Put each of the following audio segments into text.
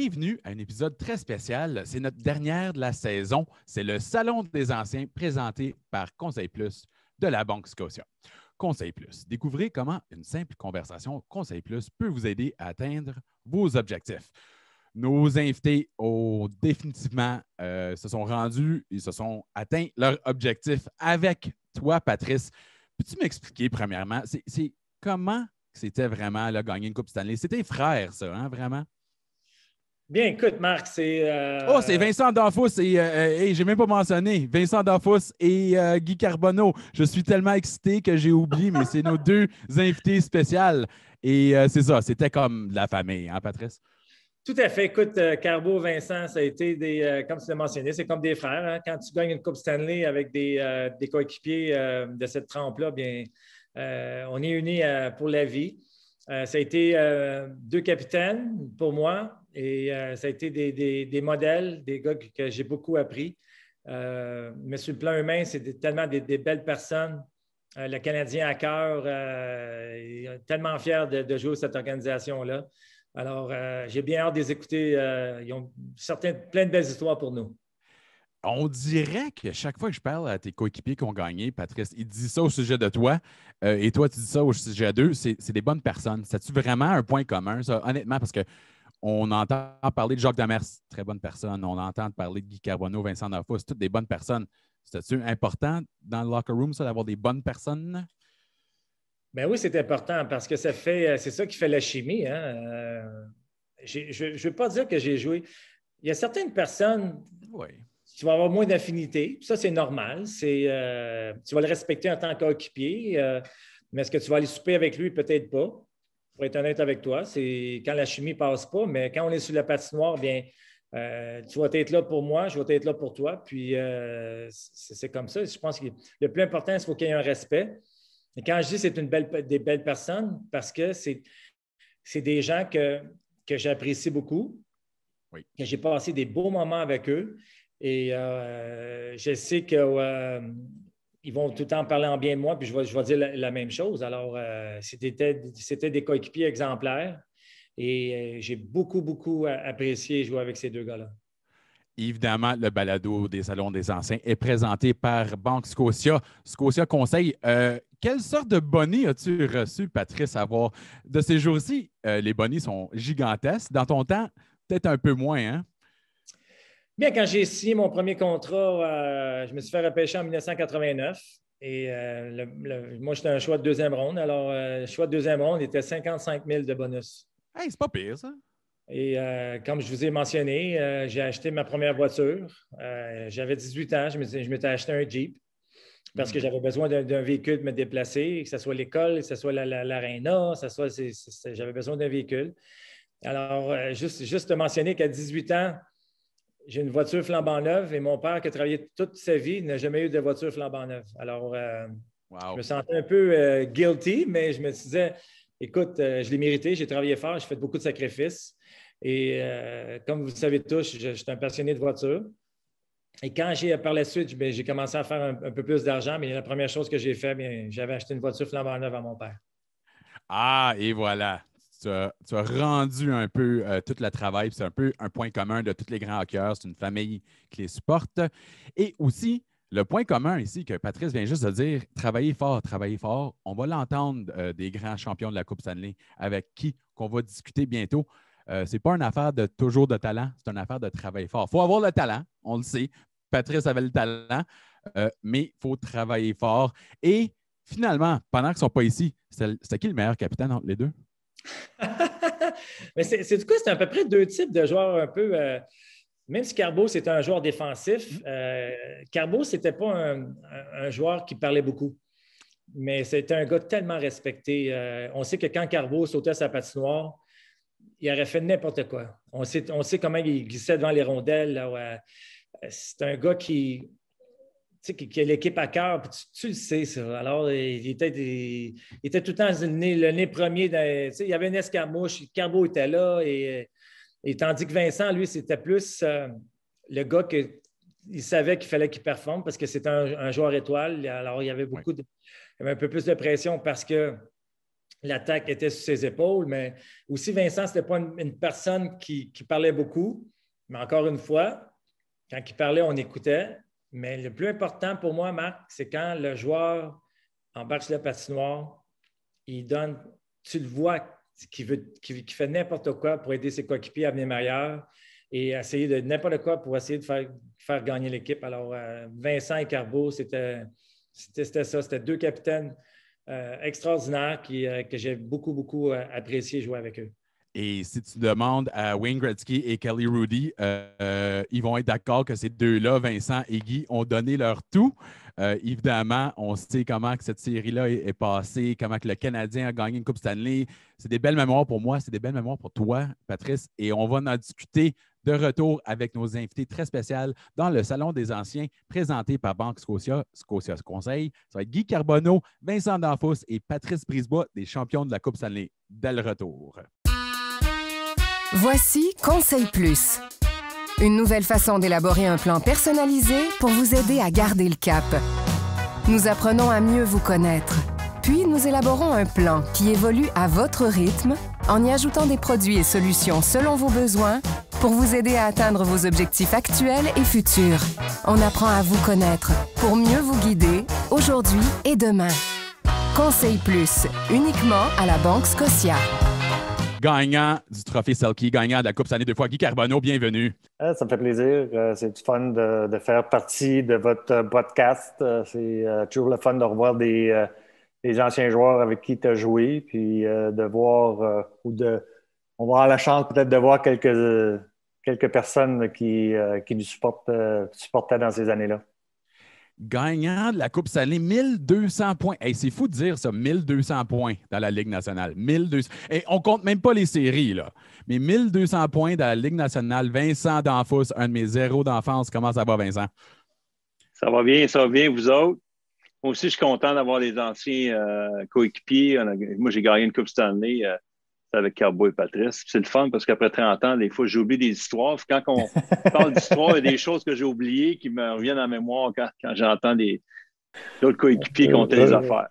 Bienvenue à un épisode très spécial. C'est notre dernière de la saison. C'est le Salon des Anciens présenté par Conseil Plus de la Banque Scotia. Conseil Plus, découvrez comment une simple conversation Conseil Plus peut vous aider à atteindre vos objectifs. Nos invités ont définitivement se sont rendus, ils se sont atteints leur objectif avec toi, Patrice. Peux-tu m'expliquer premièrement, c'est comment c'était vraiment là, gagner une Coupe Stanley? C'était frère, ça, hein, vraiment? Bien, écoute, Marc, c'est... Oh, c'est Vincent D'Anfos et j'ai même pas mentionné Vincent D'Anfos et Guy Carbonneau. Je suis tellement excité que j'ai oublié, mais c'est nos deux invités spéciaux. Et c'est ça, c'était comme de la famille, hein, Patrice? Tout à fait. Écoute, Carbo, Vincent, ça a été comme tu l'as mentionné, c'est comme des frères. Hein? Quand tu gagnes une Coupe Stanley avec des coéquipiers de cette trempe-là, bien, on est unis pour la vie. Ça a été deux capitaines pour moi et ça a été des modèles, des gars que j'ai beaucoup appris. Mais sur le plan humain, c'est tellement des belles personnes. Le Canadien à cœur, tellement fier de jouer cette organisation-là. Alors, j'ai bien hâte de les écouter. Ils ont plein de belles histoires pour nous. On dirait que chaque fois que je parle à tes coéquipiers qui ont gagné, Patrice, ils disent ça au sujet de toi et toi, tu dis ça au sujet d'eux. C'est des bonnes personnes. C'est-tu vraiment un point commun, ça, honnêtement? Parce qu'on entend parler de Jacques Demers, très bonne personne. On entend parler de Guy Carbonneau, Vincent D'Anfos, c'est toutes des bonnes personnes. C'est-tu important dans le locker room, ça, d'avoir des bonnes personnes? Ben oui, c'est important parce que c'est ça qui fait la chimie. Hein? Je ne veux pas dire que j'ai joué. Il y a certaines personnes Oui. qui vont avoir moins d'affinité. Ça, c'est normal. Tu vas le respecter en tant qu'équipier, mais est-ce que tu vas aller souper avec lui? Peut-être pas. Pour être honnête avec toi, c'est quand la chimie ne passe pas, mais quand on est sur la patinoire, bien, tu vas être là pour moi, je vais être là pour toi. Puis, c'est comme ça. Je pense que le plus important, c'est qu'il faut qu'il y ait un respect. Et quand je dis que c'est des belles personnes, parce que c'est des gens que j'apprécie beaucoup, oui, que j'ai passé des beaux moments avec eux. Et je sais qu'ils vont tout le temps parler en bien de moi, puis je vais dire la même chose. Alors, c'était des coéquipiers exemplaires et j'ai beaucoup, beaucoup apprécié jouer avec ces deux gars-là. évidemment, le balado des Salons des Anciens est présenté par Banque Scotia. Scotia Conseil. Quelle sorte de bonnets as-tu reçu, Patrice, à voir? De ces jours-ci, les bonnets sont gigantesques. Dans ton temps, peut-être un peu moins, hein? Bien, quand j'ai signé mon premier contrat, je me suis fait repêcher en 1989. Et moi, j'étais un choix de deuxième ronde. Alors, le choix de deuxième ronde était 55 000 de bonus. Hey, c'est pas pire, ça. Et comme je vous ai mentionné, j'ai acheté ma première voiture. J'avais 18 ans, je m'étais acheté un Jeep parce que j'avais besoin d'un véhicule pour me déplacer, que ce soit l'école, que ce soit l'aréna, j'avais besoin d'un véhicule. Alors, juste te mentionner qu'à 18 ans, j'ai une voiture flambant neuve et mon père qui a travaillé toute sa vie n'a jamais eu de voiture flambant neuve. Alors, je me sentais un peu guilty, mais je me disais, écoute, je l'ai mérité, j'ai travaillé fort, j'ai fait beaucoup de sacrifices. Et comme vous le savez tous, je suis un passionné de voiture. Et quand par la suite, j'ai commencé à faire un peu plus d'argent, mais la première chose que j'ai fait, j'avais acheté une voiture flambant neuve à mon père. Ah, et voilà. Tu as rendu un peu tout le travail. C'est un peu un point commun de tous les grands hockeyeurs. C'est une famille qui les supporte. Et aussi, le point commun ici que Patrice vient juste de dire, travailler fort, travailler fort. On va l'entendre des grands champions de la Coupe Stanley avec qui qu'on va discuter bientôt. Ce n'est pas une affaire de toujours de talent, c'est une affaire de travailler fort. Il faut avoir le talent, on le sait. Patrice avait le talent, mais il faut travailler fort. Et finalement, pendant qu'ils ne sont pas ici, c'était qui le meilleur capitaine entre les deux? Mais c'est du coup, c'est à peu près deux types de joueurs un peu. Même si Carbo, c'était un joueur défensif, Carbo, ce n'était pas un joueur qui parlait beaucoup. Mais c'était un gars tellement respecté. On sait que quand Carbo sautait à sa patinoire, il aurait fait n'importe quoi. On sait comment il glissait devant les rondelles. Là, c'est un gars qui a l'équipe à cœur, puis tu le sais, ça. Alors, il était tout le temps le nez premier. Il y avait une escarmouche, Carbo était là, et tandis que Vincent, lui, c'était plus le gars qu'il savait qu'il fallait qu'il performe parce que c'était un joueur étoile. Alors, il y avait il y avait un peu plus de pression parce que l'attaque était sur ses épaules, mais aussi Vincent, ce n'était pas une personne qui parlait beaucoup, mais encore une fois, quand il parlait, on écoutait. Mais le plus important pour moi, Marc, c'est quand le joueur embarque sur la patinoire, il donne, tu le vois, qui fait n'importe quoi pour aider ses coéquipiers à venir meilleurs et essayer de n'importe quoi pour essayer de faire gagner l'équipe. Alors, Vincent et Carbeau, c'était ça. C'était deux capitaines extraordinaires que j'ai beaucoup, beaucoup apprécié jouer avec eux. Et si tu demandes à Wayne Gretzky et Kelly Rudy, ils vont être d'accord que ces deux-là, Vincent et Guy, ont donné leur tout. Évidemment, on sait comment que cette série-là est passée, comment que le Canadien a gagné une Coupe Stanley. C'est des belles mémoires pour moi, c'est des belles mémoires pour toi, Patrice. Et on va en discuter de retour avec nos invités très spéciaux dans le Salon des Anciens, présenté par Banque Scotia Conseil. Ça va être Guy Carbonneau, Vincent Danfous et Patrice Brisebois, des champions de la Coupe Stanley. Dès le retour. Voici Conseil Plus, une nouvelle façon d'élaborer un plan personnalisé pour vous aider à garder le cap. Nous apprenons à mieux vous connaître, puis nous élaborons un plan qui évolue à votre rythme en y ajoutant des produits et solutions selon vos besoins pour vous aider à atteindre vos objectifs actuels et futurs. On apprend à vous connaître pour mieux vous guider aujourd'hui et demain. Conseil Plus, uniquement à la Banque Scotia. Gagnant du Trophée Selke, gagnant de la Coupe Stanley 2 fois, Guy Carbonneau, bienvenue. Ça me fait plaisir. C'est du fun de faire partie de votre podcast. C'est toujours le fun de revoir des anciens joueurs avec qui tu as joué, puis de voir on va avoir la chance peut-être de voir quelques personnes qui nous supportaient dans ces années-là. Gagnant de la Coupe Stanley, 1200 points. Hey, c'est fou de dire ça, 1200 points dans la Ligue nationale. 1200. Et on compte même pas les séries, là. Mais 1200 points dans la Ligue nationale. Vincent Danfous, un de mes héros d'enfance. Comment ça va, Vincent? Ça va bien, vous autres. Moi aussi, je suis content d'avoir les anciens coéquipiers. Moi, j'ai gagné une Coupe Stanley avec Carbeau et Patrice. C'est le fun parce qu'après 30 ans, des fois, j'oublie des histoires. Quand on parle d'histoire, il y a des choses que j'ai oubliées qui me reviennent en mémoire quand j'entends d'autres coéquipiers compter les affaires.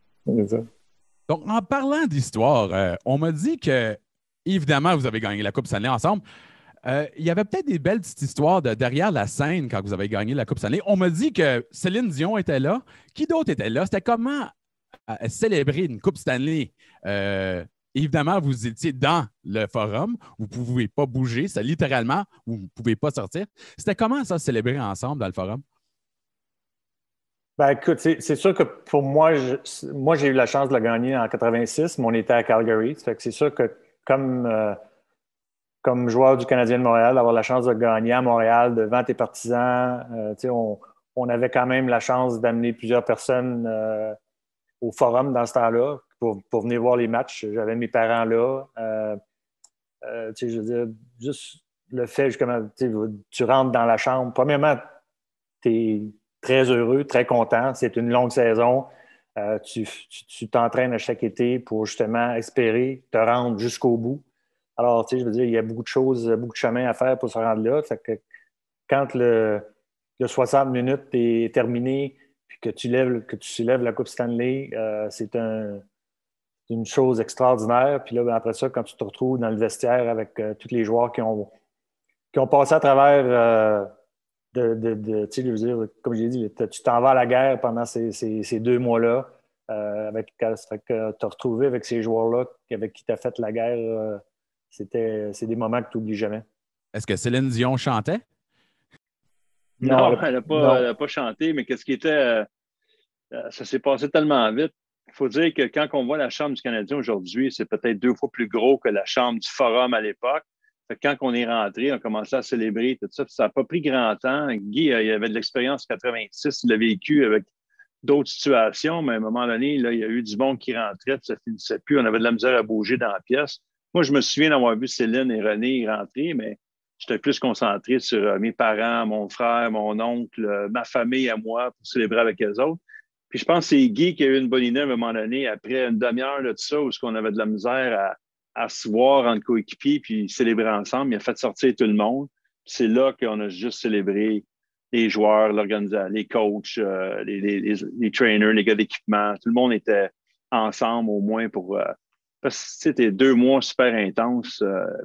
Donc, en parlant d'histoire, on m'a dit que, évidemment, vous avez gagné la Coupe Stanley ensemble. Il y avait peut-être des belles petites histoires derrière la scène quand vous avez gagné la Coupe Stanley. On m'a dit que Céline Dion était là. Qui d'autre était là? C'était comment célébrer une Coupe Stanley? Évidemment, vous étiez dans le forum. Vous ne pouvez pas bouger. C'est littéralement, vous ne pouvez pas sortir. C'était comment ça, célébrer ensemble dans le forum? Ben, écoute, c'est sûr que pour moi, j'ai eu la chance de la gagner en 86, mais on était à Calgary. Ça fait que c'est sûr que comme joueur du Canadien de Montréal, d'avoir la chance de gagner à Montréal devant tes partisans, on avait quand même la chance d'amener plusieurs personnes au forum dans ce temps-là pour venir voir les matchs. J'avais mes parents là. Je veux dire, juste le fait, justement, tu rentres dans la chambre. Premièrement, tu es très heureux, très content. C'est une longue saison. Tu t'entraînes à chaque été pour justement espérer te rendre jusqu'au bout. Alors, je veux dire, il y a beaucoup de choses, beaucoup de chemin à faire pour se rendre là. Fait que quand le 60 minutes est terminé puis que tu soulèves la Coupe Stanley, c'est une chose extraordinaire. Puis là, après ça, quand tu te retrouves dans le vestiaire avec tous les joueurs qui ont passé à travers je veux dire, comme j'ai dit, tu t'en vas à la guerre pendant ces 2 mois-là. Ça fait que te retrouver avec ces joueurs-là avec qui tu as fait la guerre, c'est des moments que tu n'oublies jamais. Est-ce que Céline Dion chantait? Non, elle n'a pas chanté, mais qu'est-ce qui était. Ça s'est passé tellement vite. Il faut dire que quand on voit la Chambre du Canadien aujourd'hui, c'est peut-être 2 fois plus gros que la Chambre du Forum à l'époque. Fait que quand on est rentré, on a commencé à célébrer tout ça. Ça n'a pas pris grand temps. Guy, il avait de l'expérience en 86, il l'a vécu avec d'autres situations, mais à un moment donné, là, il y a eu du monde qui rentrait, puis ça ne finissait plus. On avait de la misère à bouger dans la pièce. Moi, je me souviens d'avoir vu Céline et René rentrer, mais j'étais plus concentré sur mes parents, mon frère, mon oncle, ma famille à moi pour célébrer avec eux autres. Puis je pense que c'est Guy qui a eu une bonne idée à un moment donné, après une demi-heure de ça, où on avait de la misère à se voir entre coéquipiers puis célébrer ensemble. Il a fait sortir tout le monde. C'est là qu'on a juste célébré les joueurs, l'organisation, les coachs, les trainers, les gars d'équipement. Tout le monde était ensemble au moins pour parce que c'était 2 mois super intenses.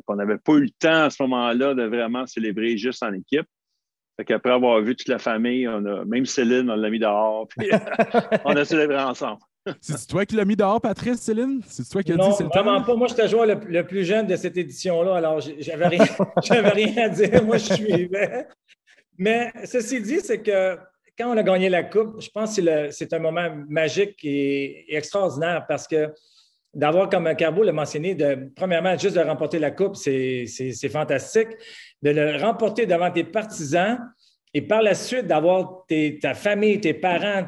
On n'avait pas eu le temps à ce moment-là de vraiment célébrer juste en équipe. Fait qu'après avoir vu toute la famille, même Céline, on l'a mis dehors, puis on a célébré ensemble. C'est toi qui l'as mis dehors, Patrice, Céline? C'est toi qui as dit Non, c'est le vraiment temps? pas. Moi, j'étais le joueur le plus jeune de cette édition-là, alors j'avais rien à dire. Moi, je suivais. Mais ceci dit, c'est que quand on a gagné la Coupe, je pense que c'est un moment magique et extraordinaire parce que d'avoir, comme Carbo l'a mentionné, premièrement, juste de remporter la Coupe, c'est fantastique. De le remporter devant tes partisans et par la suite d'avoir ta famille, tes parents,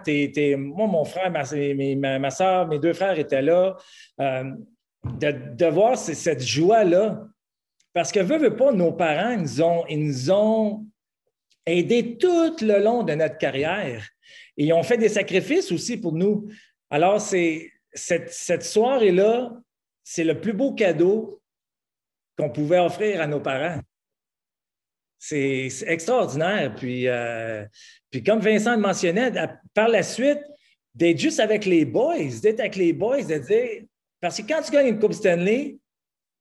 moi, mon frère, ma soeur, mes 2 frères étaient là. De voir cette joie-là. Parce que, veut pas, nos parents, ils nous ont aidés tout le long de notre carrière. Et ils ont fait des sacrifices aussi pour nous. Alors, cette soirée-là, c'est le plus beau cadeau qu'on pouvait offrir à nos parents. C'est extraordinaire. Puis comme Vincent le mentionnait, par la suite, d'être juste avec les boys, de dire... Parce que quand tu gagnes une Coupe Stanley,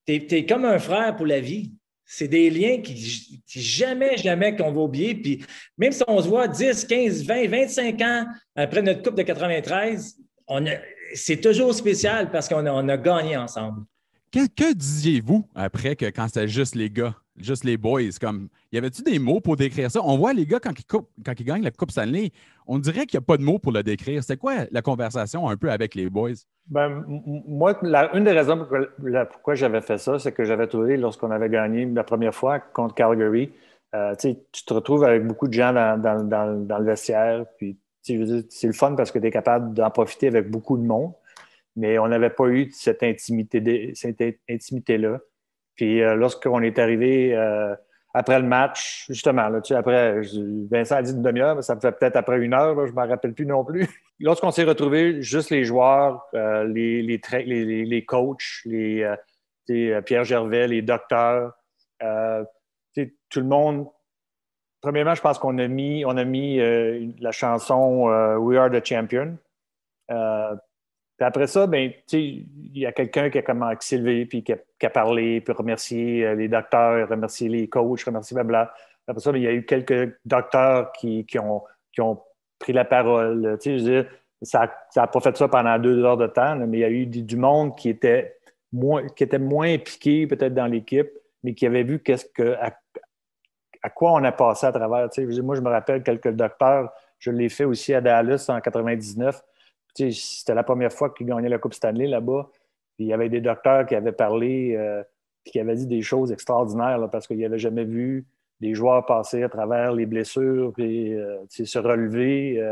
tu es comme un frère pour la vie. C'est des liens qui jamais qu'on va oublier. Puis même si on se voit 10, 15, 20, 25 ans après notre Coupe de 93, c'est toujours spécial parce qu'on a gagné ensemble. Que disiez-vous après que quand c'était juste les gars, juste les boys? Comme, y avait-tu des mots pour décrire ça? On voit les gars quand ils gagnent la Coupe Stanley, on dirait qu'il n'y a pas de mots pour le décrire. C'était quoi la conversation un peu avec les boys? Ben, moi, une des raisons pourquoi j'avais fait ça, c'est que j'avais trouvé, lorsqu'on avait gagné la première fois contre Calgary, tu te retrouves avec beaucoup de gens dans le vestiaire. Puis, je veux dire, c'est le fun parce que tu es capable d'en profiter avec beaucoup de monde. Mais on n'avait pas eu cette intimité-là. Puis lorsqu'on est arrivé après le match, justement, là, après, Vincent a dit une demi-heure, mais ça me fait peut-être après 1 heure, là, je ne m'en rappelle plus non plus. Lorsqu'on s'est retrouvés, juste les joueurs, les coachs, Pierre Gervais, les docteurs, tout le monde. Premièrement, je pense qu'on a mis la chanson We Are the Champion. Puis après ça, ben, il y a quelqu'un qui s'est levé, puis qui a parlé, puis remercié les docteurs, remercié les coachs, remercié blabla. Après ça, ben, il y a eu quelques docteurs qui ont pris la parole. Je veux dire, ça n'a pas fait ça pendant 2 heures de temps, là, mais il y a eu du monde qui était moins impliqué peut-être dans l'équipe, mais qui avait vu à quoi on a passé à travers. Je veux dire, moi, je me rappelle quelques docteurs, je l'ai fait aussi à Dallas en 99. C'était la première fois qu'ils gagnaient la Coupe Stanley là-bas. Puis il y avait des docteurs qui avaient parlé puis qui avaient dit des choses extraordinaires là, parce qu'ils n'avaient jamais vu des joueurs passer à travers les blessures, puis se relever,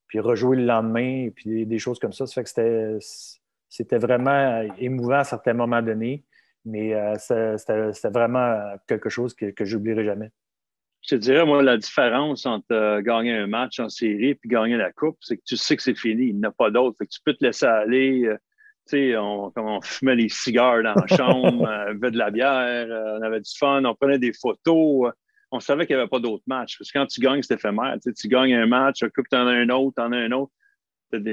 puis rejouer le lendemain, puis des choses comme ça. Ça fait que c'était vraiment émouvant à certains moments donnés, mais c'était vraiment quelque chose que je n'oublierai jamais. Je te dirais, moi, la différence entre gagner un match en série et gagner la Coupe, c'est que tu sais que c'est fini. Il n'y en a pas d'autre. Fait que tu peux te laisser aller. On fumait les cigares dans la chambre, on buvait de la bière, on avait du fun, on prenait des photos. On savait qu'il n'y avait pas d'autres matchs. Parce que quand tu gagnes, c'est éphémère. Tu gagnes un match, la Coupe, tu en as un autre, tu en as un autre.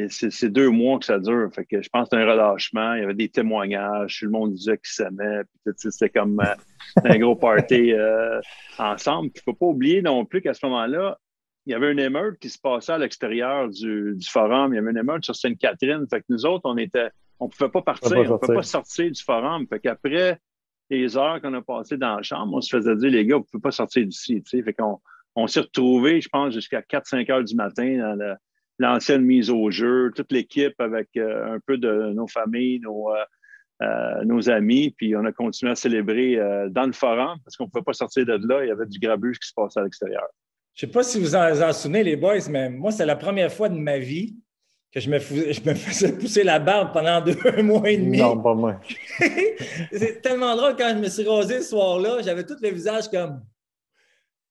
C'est 2 mois que ça dure. Fait que je pense que c'est un relâchement. Il y avait des témoignages. Tout le monde disait qu'ils s'aimaient. C'était comme un gros party ensemble. Il ne faut pas oublier non plus qu'à ce moment-là, il y avait une émeute qui se passait à l'extérieur du forum. Il y avait une émeute sur Sainte-Catherine. Fait que nous autres, on ne pouvait pas partir. On ne pouvait pas sortir du forum. Fait qu'après les heures qu'on a passées dans la chambre, on se faisait dire, les gars, vous ne pouvez pas sortir d'ici. Fait qu'on s'est retrouvés, je pense, jusqu'à 4-5 heures du matin dans l'ancienne mise au jeu, toute l'équipe avec un peu de nos familles, nos amis, puis on a continué à célébrer dans le forum parce qu'on ne pouvait pas sortir de là. Il y avait du grabuge qui se passait à l'extérieur. Je ne sais pas si vous en souvenez, les boys, mais moi, c'est la première fois de ma vie que je me faisais pousser la barbe pendant 2 mois et demi. Non, pas moi. C'est tellement drôle quand je me suis rasé ce soir-là. J'avais tout le visage comme...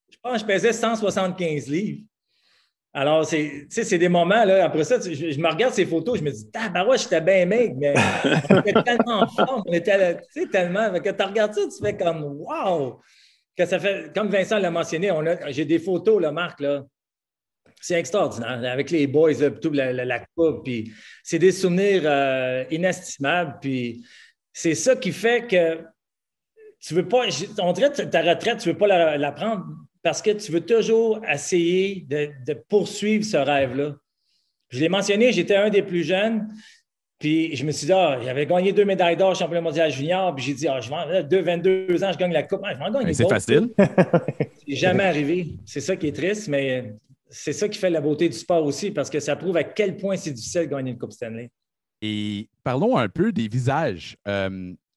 Je pense que je pesais 175 livres. Alors, c'est des moments, là, après ça, je me regarde ces photos, je me dis, tabarouette, j'étais bien maigre, mais on était tellement en forme, on était, tellement, que tu regardes ça, tu fais comme, wow! Que ça fait, comme Vincent l'a mentionné, j'ai des photos, là, Marc, là, c'est extraordinaire, avec les boys, là, plutôt la coupe, puis c'est des souvenirs inestimables, puis c'est ça qui fait que tu veux pas, on dirait que ta retraite, tu ne veux pas la prendre parce que tu veux toujours essayer de poursuivre ce rêve-là. Je l'ai mentionné, j'étais un des plus jeunes, puis je me suis dit, j'avais gagné 2 médailles d'or championnat mondial junior, puis j'ai dit, je vais 22 ans, je gagne la coupe. Je vais en gagner c'est facile. C'est jamais arrivé. C'est ça qui est triste, mais c'est ça qui fait la beauté du sport aussi, parce que ça prouve à quel point c'est difficile de gagner une Coupe Stanley. Et parlons un peu des visages.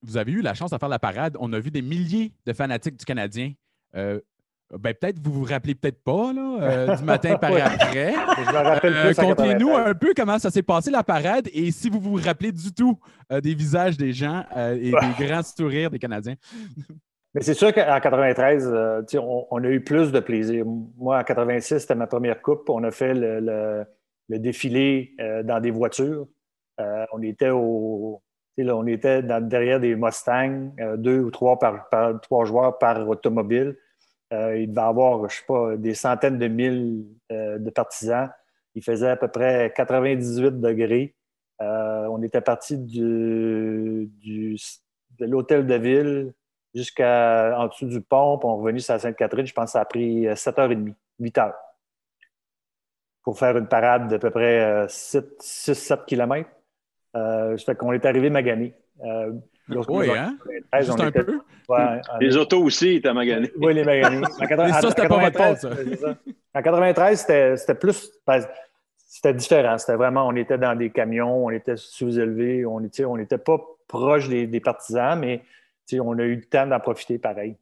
Vous avez eu la chance de faire la parade. On a vu des milliers de fanatiques du Canadien. Peut-être vous vous rappelez peut-être pas là, du matin par après. Je me rappelle plus. Contez-nous un peu comment ça s'est passé la parade et si vous vous rappelez du tout des visages des gens et des grands sourires des Canadiens. Mais c'est sûr qu'en 93, on a eu plus de plaisir. Moi, en 86, c'était ma première coupe. On a fait le défilé dans des voitures. On était derrière des Mustangs, 2 ou 3 3 joueurs par automobile. Il devait y avoir, je ne sais pas, des centaines de mille de partisans. Il faisait à peu près 98 degrés. On était parti de l'hôtel de ville jusqu'en dessous du pont, puis on est revenu sur la Sainte-Catherine. Je pense que ça a pris 7h30, 8h pour faire une parade d'à peu près 6-7 km. Ça fait qu'on est arrivé magané. Oui, hein? Juste un peu. Ouais, les autos aussi étaient maganés. Oui, les maganés. Ça, c'était pas votre faute, ça. En 93, c'était plus... C'était différent. C'était vraiment... On était dans des camions, on était sous-élevés, on n'était pas proche des partisans, mais on a eu le temps d'en profiter pareil.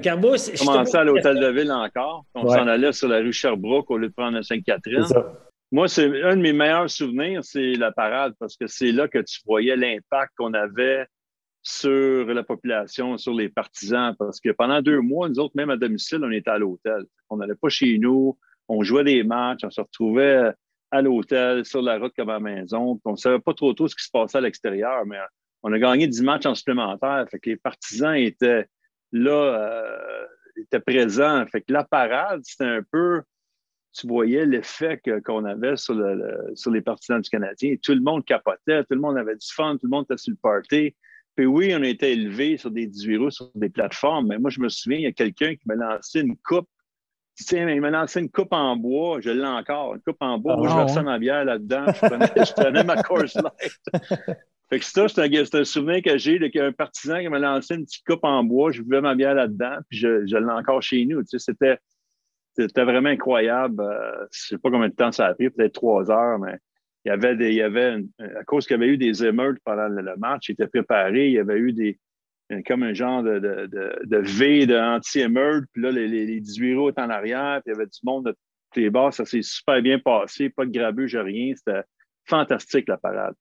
Carbo, on commençait à l'hôtel de ville encore. On s'en allait sur la rue Sherbrooke au lieu de prendre la Sainte-Catherine. C'est ça. Moi, c'est un de mes meilleurs souvenirs, c'est la parade, parce que c'est là que tu voyais l'impact qu'on avait sur la population, sur les partisans, parce que pendant 2 mois, nous autres, même à domicile, on était à l'hôtel. On n'allait pas chez nous, on jouait des matchs, on se retrouvait à l'hôtel, sur la route comme à la maison, puis on ne savait pas trop ce qui se passait à l'extérieur, mais on a gagné 10 matchs en supplémentaire, fait que les partisans étaient là, étaient présents, fait que la parade, c'était un peu... Tu voyais l'effet qu'on avait sur les partisans du Canadien. Tout le monde capotait, tout le monde avait du fun, tout le monde était sur le party. Puis oui, on a été élevés sur des 18 roues, sur des plateformes, mais moi, je me souviens, il y a quelqu'un qui m'a lancé une coupe. Tiens, il m'a lancé une coupe en bois, je l'ai encore, une coupe en bois. Moi, je versais ma bière là-dedans, je prenais ma Coors Light. Fait que ça, c'est un souvenir que j'ai qu'il y a un partisan qui m'a lancé une petite coupe en bois, je buvais ma bière là-dedans, puis je l'ai encore chez nous. Tu sais, c'était vraiment incroyable. Je ne sais pas combien de temps ça a pris, peut-être 3 heures, mais à cause qu'il y avait eu des émeutes pendant le match, il était préparé, il y avait eu comme un genre de V de anti-émeute, puis là, les 18 roues étaient en arrière, puis il y avait du monde de tous les bords, ça s'est super bien passé, pas de grabuge, rien. C'était fantastique, la parade.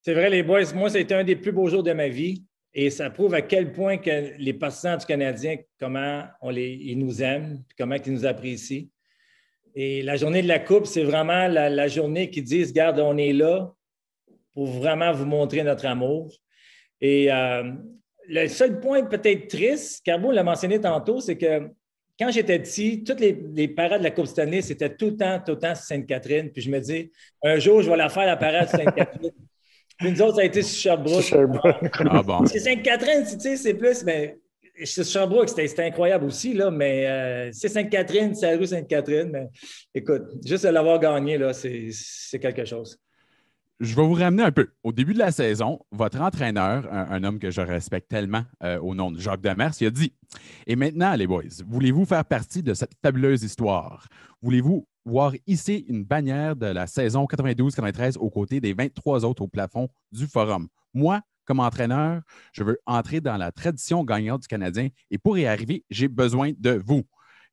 C'est vrai, les boys, moi, ça a été un des plus beaux jours de ma vie. Et ça prouve à quel point que les partisans du Canadien, comment ils nous aiment, comment ils nous apprécient. Et la journée de la Coupe, c'est vraiment la journée qui dit, regarde, on est là pour vraiment vous montrer notre amour. Et le seul point peut-être triste, Carbo l'a mentionné tantôt, c'est que quand j'étais petit, toutes les parades de la Coupe Stanley, c'était tout le temps Sainte-Catherine. Puis je me dis, un jour, je vais la faire, la parade Sainte-Catherine. Puis nous autres, ça a été sur Sherbrooke. Ah bon. C'est Sainte-Catherine, tu sais, c'est plus, mais sur Sherbrooke, c'était incroyable aussi, là, mais c'est Sainte-Catherine, c'est la rue Sainte-Catherine. Mais écoute, juste de l'avoir gagné, là, c'est quelque chose. Je vais vous ramener un peu. Au début de la saison, votre entraîneur, un homme que je respecte tellement au nom de Jacques Demers, il a dit « Et maintenant, les boys, voulez-vous faire partie de cette fabuleuse histoire? Voulez-vous voir hisser une bannière de la saison 92-93 aux côtés des 23 autres au plafond du Forum? Moi, comme entraîneur, je veux entrer dans la tradition gagnante du Canadien et pour y arriver, j'ai besoin de vous.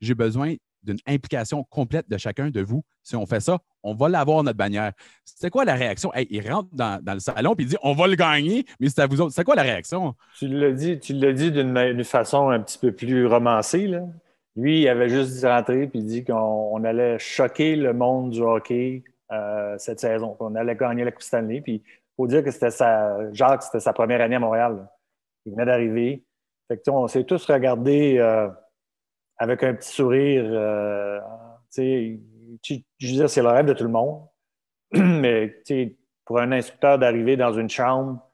J'ai besoin d'une implication complète de chacun de vous. Si on fait ça, on va l'avoir, notre bannière. » C'était quoi la réaction? Hey, il rentre dans le salon et il dit « On va le gagner, mais c'est à vous autres. » C'est quoi la réaction? Tu l'as dit d'une façon un petit peu plus romancée, là. Lui, il avait juste dit rentrer et dit qu'on allait choquer le monde du hockey cette saison. On allait gagner la Coupe Stanley. Puis il faut dire que c'était sa première année à Montréal, là. Il venait d'arriver. Fait que, on s'est tous regardés avec un petit sourire. Je veux dire, c'est le rêve de tout le monde. Mais pour un instructeur d'arriver dans une chambre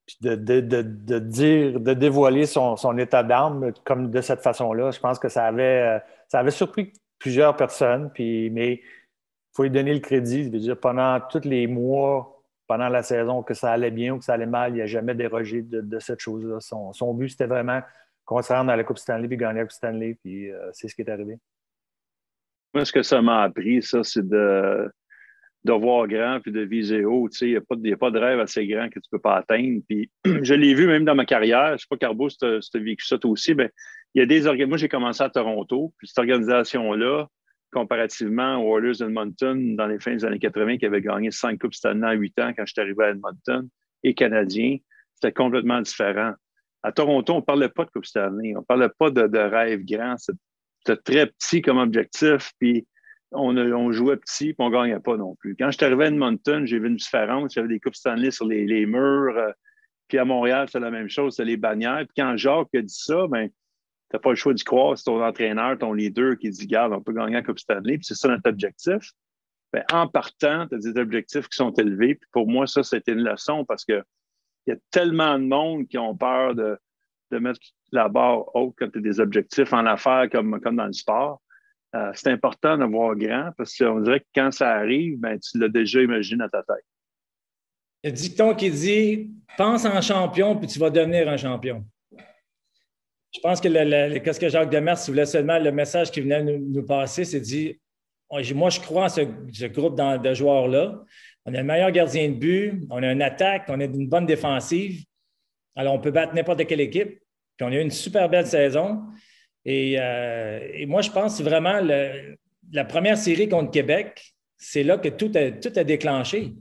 Puis de dévoiler son état d'âme comme de cette façon-là, je pense que ça avait surpris plusieurs personnes. Mais il faut lui donner le crédit. Je veux dire, pendant tous les mois, pendant la saison, que ça allait bien ou que ça allait mal, il n'a jamais dérogé de cette chose-là. Son but, c'était vraiment qu'on se rende à la Coupe Stanley puis gagner la Coupe Stanley. Puis c'est ce qui est arrivé. Moi, ce que ça m'a appris, ça, c'est de voir grand puis de viser haut. Il n'y a pas de rêve assez grand que tu ne peux pas atteindre. Puis je l'ai vu même dans ma carrière. Je ne sais pas, Carbo, si tu as vécu ça toi aussi. Mais il y a des moi, j'ai commencé à Toronto. Puis cette organisation-là, comparativement aux Oilers d'Edmonton dans les fins des années 80, qui avait gagné 5 Coupes Stanley en 8 ans quand je suis arrivé à Edmonton, et Canadiens, c'était complètement différent. À Toronto, on ne parlait pas de Coupe Stanley. On ne parlait pas de rêve grand. C'était très petit comme objectif. Puis on jouait petit, puis on ne gagnait pas non plus. Quand je suis arrivé à Edmonton, j'ai vu une différence. J'avais des Coupes Stanley sur les murs. Puis à Montréal, c'est la même chose, c'est les bannières. Puis quand Jacques a dit ça, ben, tu n'as pas le choix d'y croire. C'est ton entraîneur, ton leader qui dit, garde, on peut gagner la Coupe Stanley. Puis c'est ça notre objectif. Ben, en partant, tu as des objectifs qui sont élevés. Puis pour moi, ça, c'était une leçon parce qu'il y a tellement de monde qui ont peur de mettre la barre haute quand tu as des objectifs en affaires comme dans le sport. C'est important de voir grand parce qu'on dirait que quand ça arrive, ben, tu l'as déjà imaginé dans ta tête. Il y a un dicton qui dit « Pense en champion, puis tu vas devenir un champion ». Je pense que qu'est-ce que Jacques Demers voulait seulement, le message qu'il venait nous passer, c'est dit « Moi, je crois en ce groupe de joueurs-là. On a le meilleur gardien de but, on a une attaque, on a une bonne défensive. Alors, on peut battre n'importe quelle équipe. Puis on a eu une super belle saison. Et moi, je pense vraiment la première série contre Québec, c'est là que tout a déclenché.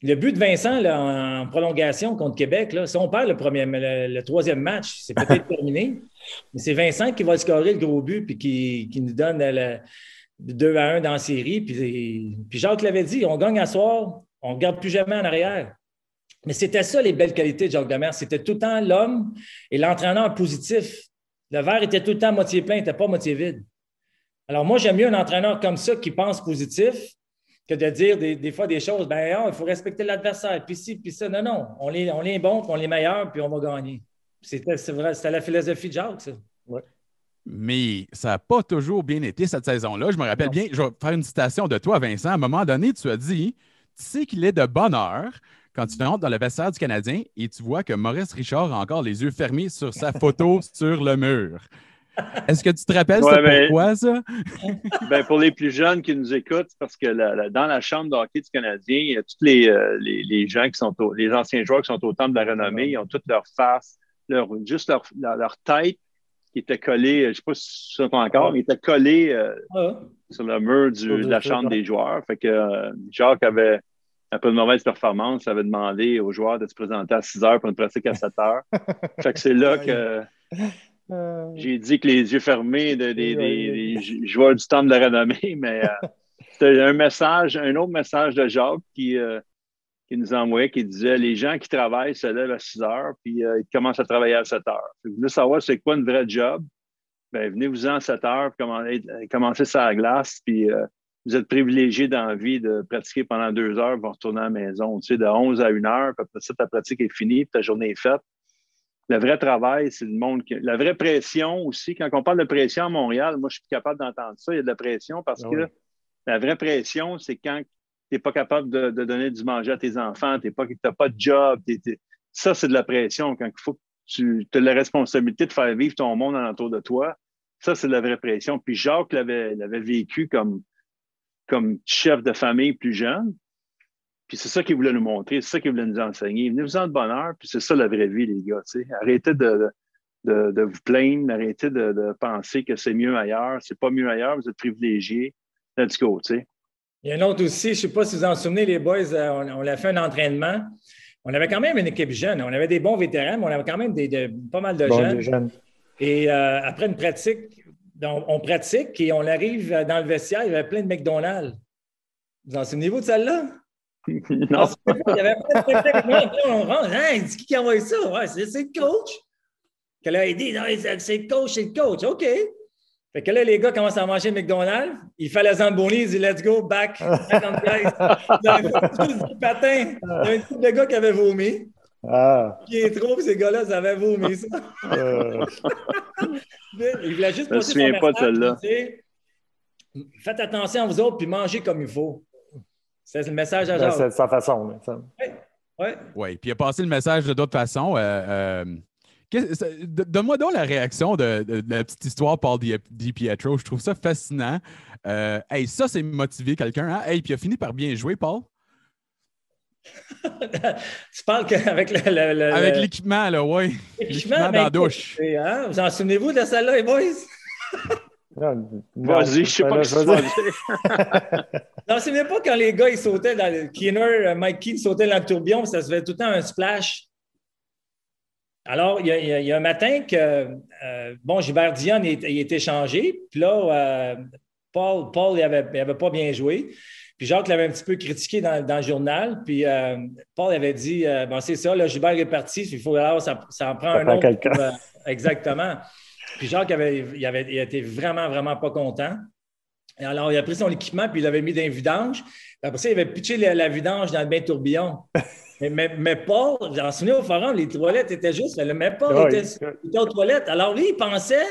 Le but de Vincent là, en prolongation contre Québec, là, si on perd le troisième match, c'est peut-être terminé. Mais c'est Vincent qui va scorer le gros but puis qui nous donne le 2-1 dans la série. Puis Jacques l'avait dit, on gagne à soir, on ne regarde plus jamais en arrière. Mais c'était ça les belles qualités de Jacques Demers. C'était tout le temps l'homme et l'entraîneur positif. Le verre était tout le temps moitié plein, il n'était pas moitié vide. Alors moi, j'aime mieux un entraîneur comme ça qui pense positif que de dire des fois des choses, il faut respecter l'adversaire, puis ci, puis ça. Non, on est bon, puis on est meilleur, puis on va gagner. C'était la philosophie de Jacques, ça. Ouais. Mais ça n'a pas toujours bien été cette saison-là. Je me rappelle bien, je vais faire une citation de toi, Vincent. À un moment donné, tu as dit, tu sais qu'il est de bonne heure quand tu rentres dans le vestiaire du Canadien et tu vois que Maurice Richard a encore les yeux fermés sur sa photo sur le mur. Est-ce que tu te rappelles pourquoi, ça? Pour les plus jeunes qui nous écoutent, parce que dans la chambre de hockey du Canadien, il y a tous les gens qui sont les anciens joueurs qui sont au temple de la renommée, ils ont toute leur face, juste leur tête qui était collée, je ne sais pas si ça encore, mais était collée sur le mur de la chambre des joueurs. Fait que Jacques avait un peu de mauvaise performance, avait demandé aux joueurs de se présenter à 6 heures pour une pratique à 7 heures. Fait que c'est là que j'ai dit que les yeux fermés des joueurs du temple de la renommée, mais c'était un autre message de Jacques qui nous envoyait, qui disait les gens qui travaillent se lèvent à 6 heures, puis ils commencent à travailler à 7 heures. Vous voulez savoir c'est quoi une vraie job? Venez-vous-en à 7 heures, puis commencez ça à la glace, puis vous êtes privilégié dans la vie de pratiquer pendant 2 heures, vous retournez à la maison, tu sais, de 11 à 1 heure, puis après ça, ta pratique est finie, puis ta journée est faite. Le vrai travail, c'est le monde la vraie pression aussi. Quand on parle de pression à Montréal, moi, je suis plus capable d'entendre ça. Il y a de la pression parce que la vraie pression, c'est quand tu n'es pas capable de donner du manger à tes enfants, tu n'as pas de job. Ça, c'est de la pression. Quand il faut que tu as la responsabilité de faire vivre ton monde alentour de toi, ça, c'est de la vraie pression. Puis Jacques l'avait vécu comme chef de famille plus jeune. Puis c'est ça qu'il voulait nous montrer, c'est ça qu'il voulait nous enseigner. Venez-vous-en de bonheur, puis c'est ça la vraie vie, les gars. T'sais. Arrêtez de vous plaindre, arrêtez de penser que c'est mieux ailleurs. C'est pas mieux ailleurs, vous êtes privilégiés. Let's go, tu sais. Il y a un autre aussi, je ne sais pas si vous en souvenez, les boys, on a fait un entraînement. On avait quand même une équipe jeune. On avait des bons vétérans, mais on avait quand même pas mal de jeunes. Et après une pratique, on pratique et on arrive dans le vestiaire, il y avait plein de McDonald's. Vous en souvenez-vous de celle-là? Non. Il y avait on rentre, il dit qui envoie ça? Ouais, c'est le coach. Que là, il dit, non, c'est le coach. OK. Fait que là, les gars commencent à manger McDonald's. Il fait la Zamboni, il dit, let's go, back on the ice. Il y a un patin. Il y a un type de gars qui avait vomi. Ah. Pietro, ces gars-là, ça avait vomi ça. Il voulait juste passer son souviens pas de message. celle-là. Faites attention à vous autres, puis mangez comme il faut. C'est le message à Ben, Jacques. c'est de sa façon. Mais ça... Oui. Puis il a passé le message de d'autres façons. Donne-moi donc la réaction de la petite histoire Paul DiPietro. Je trouve ça fascinant. Hey, ça, c'est motiver quelqu'un. Hein? Hey, puis il a fini par bien jouer, Paul. Tu parles avec avec l'équipement, là, oui. L'équipement dans la douche. Hein? Vous en souvenez-vous de celle-là, les boys? Vas-y, je sais pas ce que tu vas dire. Non, ce n'est pas quand les gars ils sautaient dans le Keener, Mike Keane sautait dans le tourbillon, ça se fait tout le temps un splash. Alors, il y a un matin que Gilbert Dion il est échangé, puis là, Paul il avait pas bien joué. Puis Jacques l'avait un petit peu critiqué dans le journal. Puis Paul avait dit c'est ça, là, Gilbert est parti, il faut alors ça en prend un autre. Exactement. Puis Jacques il était vraiment, vraiment pas content. Et alors, il a pris son équipement, puis il l'avait mis dans un vidange. Puis après ça, il avait pitché la vidange dans le bain tourbillon. mais Paul, j'en souviens au forum, les toilettes étaient juste. Mais Paul était aux toilettes. Alors lui, il pensait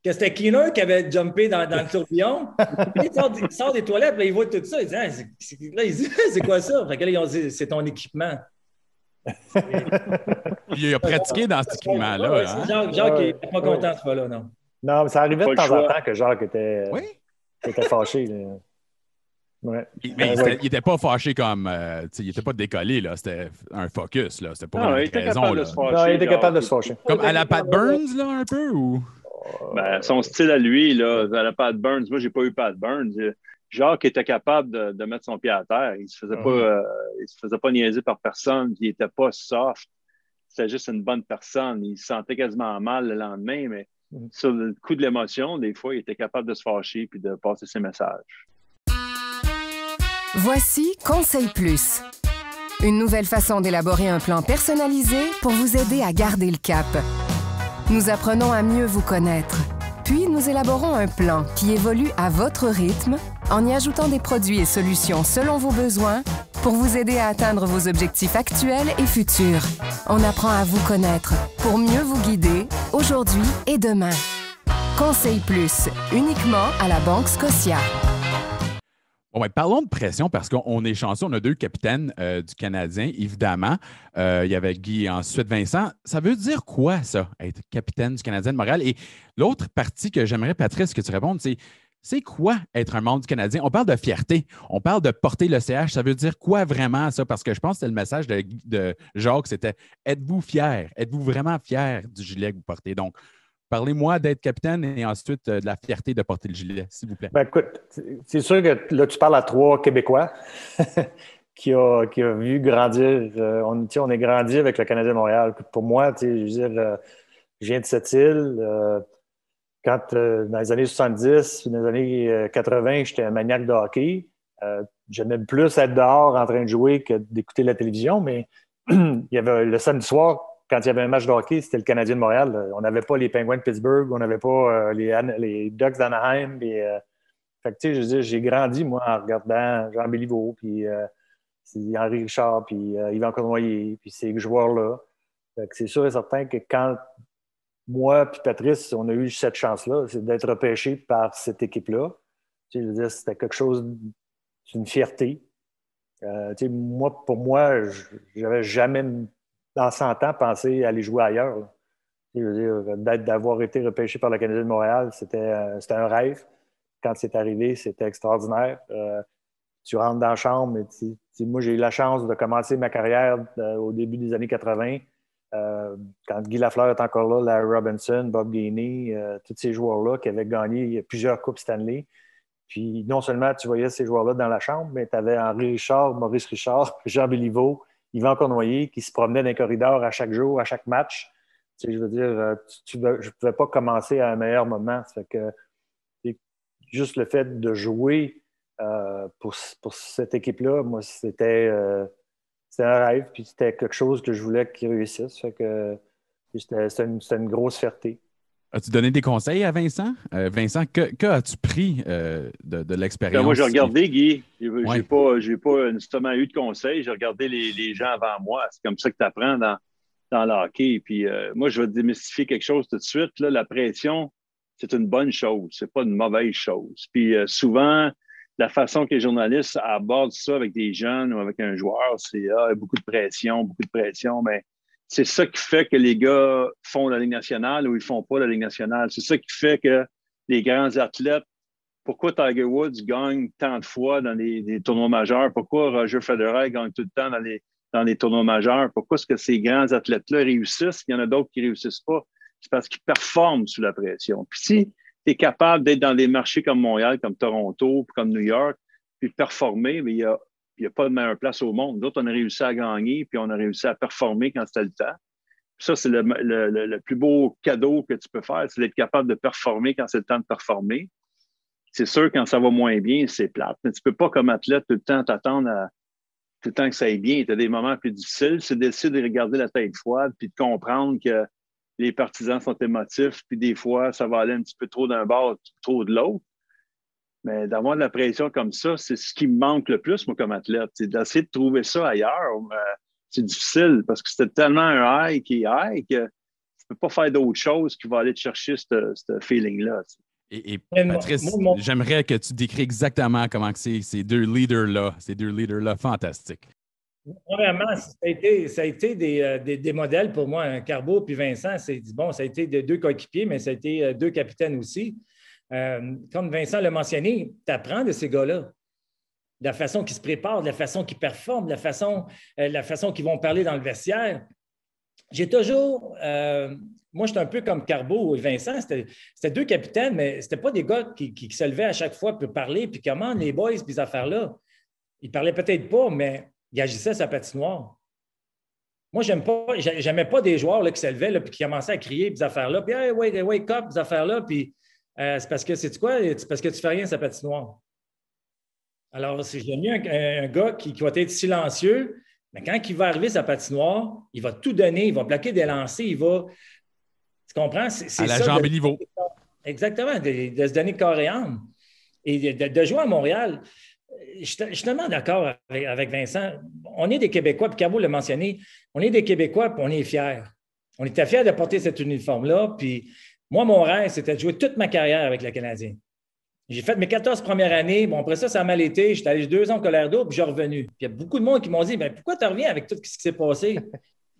que c'était Keener qui avait jumpé dans le tourbillon. Puis il sort des toilettes, puis il voit tout ça. Il dit, c'est quoi ça? Fait que là, ils ont dit, c'est ton équipement. Il a pratiqué dans cet équipement-là. Jacques n'était pas content ce fois-là, non. Non, mais ça arrivait de temps en temps que Jacques était fâché. Ouais. Mais il n'était pas fâché comme. Il n'était pas décollé, là. C'était un focus, là. C'était pas une raison. Il était capable de se fâcher. Comme à la Pat Burns, là, un peu, ou? Son style à lui, là, à la Pat Burns, moi, j'ai pas eu Pat Burns. Jacques était capable de mettre son pied à terre. Il se faisait pas niaiser par personne. Il était pas soft. C'était juste une bonne personne. Il se sentait quasiment mal le lendemain, mais sur le coup de l'émotion, des fois, il était capable de se fâcher puis de passer ses messages. Voici Conseil Plus. Une nouvelle façon d'élaborer un plan personnalisé pour vous aider à garder le cap. Nous apprenons à mieux vous connaître. Puis, nous élaborons un plan qui évolue à votre rythme en y ajoutant des produits et solutions selon vos besoins pour vous aider à atteindre vos objectifs actuels et futurs. On apprend à vous connaître pour mieux vous guider aujourd'hui et demain. Conseil Plus, uniquement à la Banque Scotia. Bon, parlons de pression parce qu'on est chanceux. On a deux capitaines du Canadien, évidemment. Il y avait Guy et ensuite Vincent. Ça veut dire quoi, ça, être capitaine du Canadien de Montréal? Et l'autre partie que j'aimerais, Patrice, que tu répondes, c'est quoi être un membre du Canadien? On parle de fierté. On parle de porter le CH. Ça veut dire quoi vraiment, ça? Parce que je pense que c'était le message de Jacques, c'était « Êtes-vous fier? Êtes-vous vraiment fier du gilet que vous portez? » Donc, parlez-moi d'être capitaine et ensuite de la fierté de porter le gilet, s'il vous plaît. Ben, écoute, c'est sûr que là, tu parles à 3 Québécois qui a vu grandir. On est grandi avec le Canadien de Montréal. Pour moi, je veux dire, je viens de cette île. Quand, dans les années 70, dans les années 80, j'étais un maniaque de hockey. J'aimais plus être dehors en train de jouer que d'écouter la télévision, mais il y avait le samedi soir, quand il y avait un match de hockey, c'était le Canadien de Montréal. On n'avait pas les Penguins de Pittsburgh, on n'avait pas les Ducks d'Anaheim. Fait que, tu sais, je veux dire, j'ai grandi, moi, en regardant Jean Béliveau, puis Henri Richard, puis Yvan Cournoyer, puis ces joueurs-là. Fait que c'est sûr et certain que quand moi puis Patrice, on a eu cette chance-là, c'est d'être repêché par cette équipe-là. Tu sais, je veux dire, c'était quelque chose, c'est une fierté. Tu sais, pour moi, j'avais jamais, dans 100 ans, pensé aller jouer ailleurs. Là. Tu sais, je veux dire, d'avoir été repêché par le Canadien de Montréal, c'était un rêve. Quand c'est arrivé, c'était extraordinaire. Tu rentres dans la chambre, et moi, j'ai eu la chance de commencer ma carrière au début des années 80. Quand Guy Lafleur est encore là, Larry Robinson, Bob Gainey, tous ces joueurs-là qui avaient gagné plusieurs Coupes Stanley. Puis non seulement tu voyais ces joueurs-là dans la chambre, mais tu avais Henri Richard, Maurice Richard, Jean Béliveau, Yvan Cournoyer qui se promenaient dans les corridors à chaque jour, à chaque match. Tu sais, je veux dire, je ne pouvais pas commencer à un meilleur moment. Ça fait que juste le fait de jouer pour cette équipe-là, moi, c'était un rêve, puis c'était quelque chose que je voulais qu'ils réussissent. Fait que c'était une grosse fierté. As-tu donné des conseils à Vincent? Vincent, que as-tu pris de l'expérience? Moi, j'ai regardé, Guy. Je n'ai pas nécessairement eu de conseils. J'ai regardé les gens avant moi. C'est comme ça que tu apprends dans le hockey. Puis moi, je vais démystifier quelque chose tout de suite. Là, la pression, c'est une bonne chose, c'est pas une mauvaise chose. Puis souvent, la façon que les journalistes abordent ça avec des jeunes ou avec un joueur, c'est beaucoup de pression. Mais c'est ça qui fait que les gars font la Ligue nationale ou ils font pas la Ligue nationale. C'est ça qui fait que les grands athlètes, pourquoi Tiger Woods gagne tant de fois dans les tournois majeurs? Pourquoi Roger Federer gagne tout le temps dans les tournois majeurs? Pourquoi est-ce que ces grands athlètes-là réussissent? Il y en a d'autres qui ne réussissent pas. C'est parce qu'ils performent sous la pression. Puis si tu es capable d'être dans des marchés comme Montréal, comme Toronto, comme New York, puis performer, mais il n'y a pas de meilleure place au monde. D'autres, on a réussi à gagner, puis on a réussi à performer quand c'était le temps. Puis ça, c'est le plus beau cadeau que tu peux faire, c'est d'être capable de performer quand c'est le temps de performer. C'est sûr, quand ça va moins bien, c'est plate. Mais tu ne peux pas, comme athlète, tout le temps t'attendre tout le temps que ça aille bien. Tu as des moments plus difficiles. C'est d'essayer de regarder la tête froide puis de comprendre que les partisans sont émotifs, puis des fois, ça va aller un petit peu trop d'un bord, trop de l'autre. Mais d'avoir de la pression comme ça, c'est ce qui me manque le plus, moi, comme athlète. C'est d'essayer de trouver ça ailleurs. C'est difficile parce que c'était tellement un high qui est high que tu ne peux pas faire d'autre chose qui va aller te chercher ce feeling-là. Et Patrice, j'aimerais que tu décris exactement comment c'est ces deux leaders-là fantastiques. Premièrement, ça a été des modèles pour moi. Carbo puis Vincent, ça a été deux coéquipiers, mais ça a été deux capitaines aussi. Comme Vincent l'a mentionné, tu apprends de ces gars-là. De la façon qu'ils se préparent, de la façon qu'ils performent, de la façon qu'ils vont parler dans le vestiaire. J'ai toujours... moi, j'étais un peu comme Carbo et Vincent. C'était deux capitaines, mais c'était pas des gars qui se levaient à chaque fois pour parler, puis comment les boys, puis ces affaires-là. Ils parlaient peut-être pas, mais ils agissaient sa patinoire. Moi, j'aimais pas des joueurs là, qui se levaient et qui commençaient à crier, puis ces affaires-là, puis hey, wake up, ces affaires-là, puis c'est parce que, c'est quoi? C'est parce que tu fais rien sa patinoire. Alors, j'aime mieux un gars qui va être silencieux, mais quand il va arriver sa patinoire, il va tout donner, il va bloquer des lancers, il va... Tu comprends? C'est à la ça, jambe et niveau. Exactement, de se donner corps et âme. Et de jouer à Montréal, je suis tellement d'accord avec Vincent. On est des Québécois, puis Cabo l'a mentionné, on est des Québécois, puis on est fiers. On était fiers de porter cet uniforme-là, puis moi, mon rêve, c'était de jouer toute ma carrière avec le Canadien. J'ai fait mes 14 premières années. Bon, après ça, ça a mal été. J'étais allé 2 ans au Colorado, puis je suis revenu. Puis il y a beaucoup de monde qui m'ont dit « Pourquoi tu reviens avec tout ce qui s'est passé? »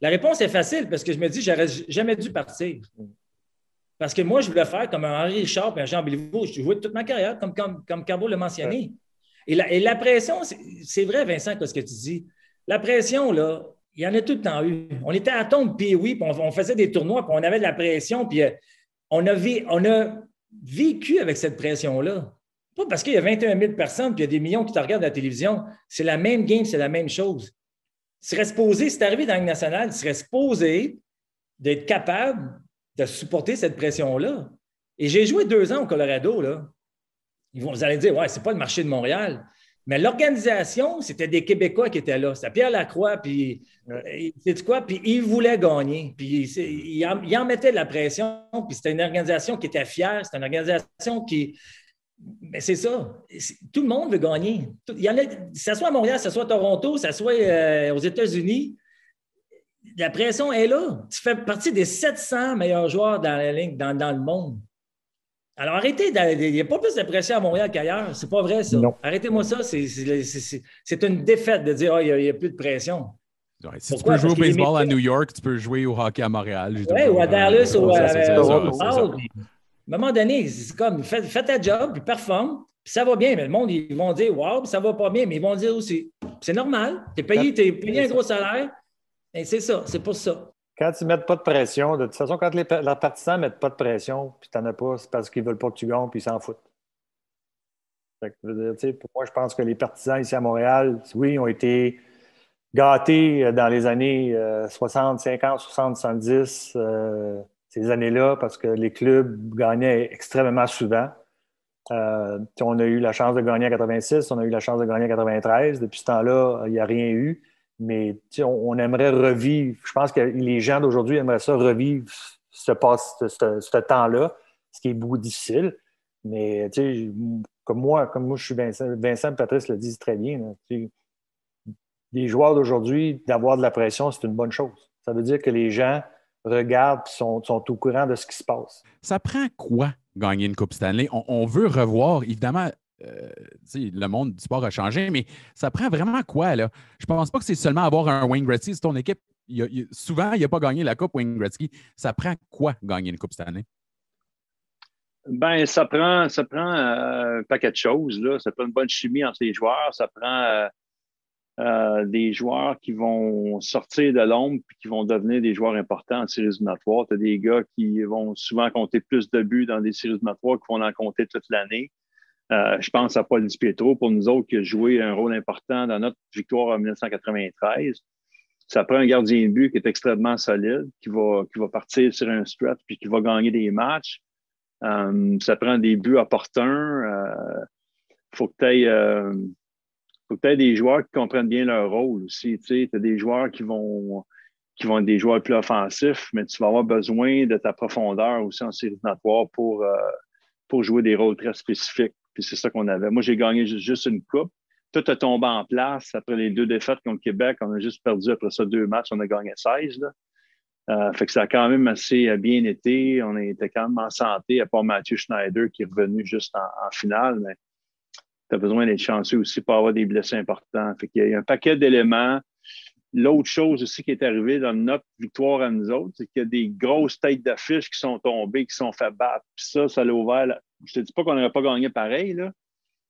La réponse est facile parce que je me dis « J'aurais jamais dû partir. » Parce que moi, je voulais faire comme un Henri Richard et un Jean Béliveau. Je jouais toute ma carrière, comme Carbo l'a mentionné. Et la pression, c'est vrai, Vincent, ce que tu dis. La pression, là, il y en a tout le temps eu. On était à tombe, puis oui, puis on faisait des tournois, puis on avait de la pression, puis on a vécu avec cette pression-là. Pas parce qu'il y a 21 000 personnes, puis il y a des millions qui te regardent à la télévision. C'est la même game, c'est la même chose. Tu serais supposé, si tu es arrivé dans la Ligue nationale, tu serais supposé d'être capable de supporter cette pression-là. Et j'ai joué 2 ans au Colorado, là. Vous allez dire, ouais, c'est pas le marché de Montréal. Mais l'organisation, c'était des Québécois qui étaient là. C'était Pierre Lacroix, puis sais-tu quoi? Puis ils voulaient gagner. Puis ils en mettaient de la pression. Puis c'était une organisation qui était fière. C'était une organisation qui... Mais c'est ça. Tout le monde veut gagner. Il y en a, que ce soit à Montréal, que ce soit à Toronto, que ce soit aux États-Unis, la pression est là. Tu fais partie des 700 meilleurs joueurs dans la ligue, dans le monde. Alors, arrêtez, il n'y a pas plus de pression à Montréal qu'ailleurs. C'est pas vrai, ça. Non. Arrêtez-moi ça. C'est une défaite de dire il n'y a plus de pression. Ouais, si tu peux jouer au baseball à New York, tu peux jouer au hockey à Montréal. Oui, ou à Dallas, ou à À un moment donné, c'est comme, fais ta job, puis performe, puis ça va bien. Mais le monde, ils vont dire, wow, ça va pas bien, mais ils vont dire aussi, c'est normal, t'es payé un gros salaire, et c'est ça, c'est pour ça. Quand ils ne mettent pas de pression, de toute façon, quand les partisans ne mettent pas de pression, puis tu n'en as pas, c'est parce qu'ils ne veulent pas que tu gagnes, puis ils s'en foutent. Fait que, pour moi, je pense que les partisans ici à Montréal, oui, ont été gâtés dans les années 60, 50, 60, 70, ces années-là, parce que les clubs gagnaient extrêmement souvent. On a eu la chance de gagner en 86, on a eu la chance de gagner en 93. Depuis ce temps-là, il n'y a rien eu. Mais on aimerait revivre. Je pense que les gens d'aujourd'hui aimeraient ça revivre ce temps-là, ce qui est beaucoup difficile. Mais comme moi, je suis Vincent et Patrice le disent très bien. Là, les joueurs d'aujourd'hui, d'avoir de la pression, c'est une bonne chose. Ça veut dire que les gens regardent et sont au courant de ce qui se passe. Ça prend quoi gagner une Coupe Stanley? On veut revoir, évidemment, le monde du sport a changé, mais ça prend vraiment quoi, là? Je pense pas que c'est seulement avoir un Wayne Gretzky. Si ton équipe, souvent, il n'a pas gagné la Coupe Wayne Gretzky. Ça prend quoi gagner une Coupe Stanley? Ben, ça prend un paquet de choses, là. Ça prend une bonne chimie entre les joueurs. Ça prend des joueurs qui vont sortir de l'ombre et qui vont devenir des joueurs importants en séries éliminatoires. Tu as des gars qui vont souvent compter plus de buts dans des séries éliminatoires qui vont en compter toute l'année. Je pense à Paul Di Pietro, pour nous autres, qui a joué un rôle important dans notre victoire en 1993. Ça prend un gardien de but qui est extrêmement solide, qui va partir sur un stretch puis qui va gagner des matchs. Ça prend des buts opportuns. Faut que tu aies des joueurs qui comprennent bien leur rôle aussi. Tu as des joueurs qui vont être des joueurs plus offensifs, mais tu vas avoir besoin de ta profondeur aussi en séries éliminatoires pour jouer des rôles très spécifiques. Puis c'est ça qu'on avait. Moi, j'ai gagné juste une coupe. Tout a tombé en place après les 2 défaites contre Québec. On a juste perdu après ça 2 matchs. On a gagné 16. Là. Fait que ça a quand même assez bien été. On était quand même en santé, à part Mathieu Schneider qui est revenu juste en finale. Mais tu as besoin d'être chanceux aussi pour avoir des blessés importants. Fait qu'il y a un paquet d'éléments. L'autre chose aussi qui est arrivée dans notre victoire à nous autres, c'est qu'il y a des grosses têtes d'affiche qui sont tombées, qui sont fait battre. Puis ça l'a ouvert. Je te dis pas qu'on n'aurait pas gagné pareil, là,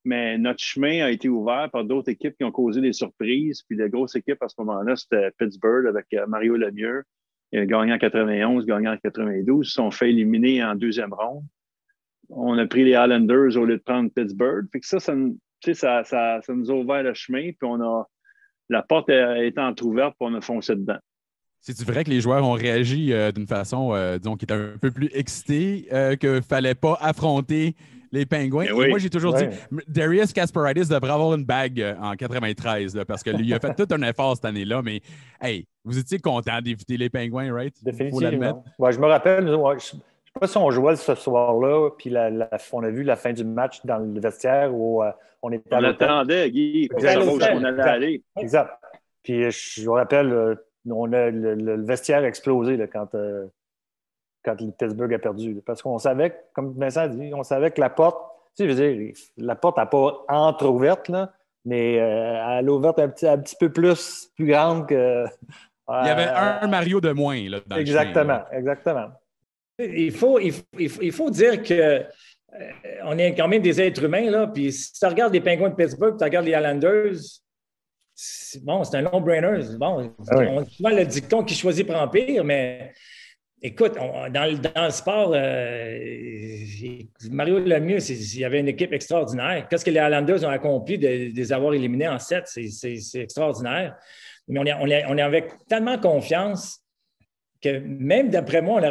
mais notre chemin a été ouvert par d'autres équipes qui ont causé des surprises. Puis la grosse équipe à ce moment-là, c'était Pittsburgh avec Mario Lemieux. Il a gagné en 91, gagné en 92. Ils se sont fait éliminer en 2e ronde. On a pris les Islanders au lieu de prendre Pittsburgh. Fait que ça nous a ouvert le chemin. Puis la porte est entrouverte, puis on a foncé dedans. C'est-tu vrai que les joueurs ont réagi d'une façon, disons, qui était un peu plus excitée, qu'il ne fallait pas affronter les Pingouins? Oui. Et moi, j'ai toujours dit, Darius Kasparaitis devrait avoir une bague en 93, là, parce qu'il a fait tout un effort cette année-là, mais hey, vous étiez content d'éviter les Pingouins, right? Définitivement. Ouais, je me rappelle, je ne sais pas si on jouait ce soir-là, puis on a vu la fin du match dans le vestiaire où on était à l'hôtel. On attendait, Guy, pour savoir où on allait aller. Exact. Puis je me rappelle, le vestiaire a explosé là, quand le Pittsburgh a perdu. Là, parce qu'on savait, comme Vincent a dit, on savait que la porte, tu sais, je veux dire, la porte n'a pas entre-ouverte, là, mais elle a ouvert un petit peu plus grande que. Il y avait un Mario de moins là, dans exactement, le chemin, exactement. Il faut dire que on est quand même des êtres humains, là. Puis si tu regardes les Penguins de Pittsburgh, tu regardes les Islanders, c'est un no-brainer. Bon, on a souvent le dicton qui choisit prend pire, mais écoute, dans le sport, Mario Lemieux, il y avait une équipe extraordinaire. Qu'est-ce que les Islanders ont accompli de les avoir éliminés en 7? C'est extraordinaire. Mais on est avec tellement confiance que même d'après moi,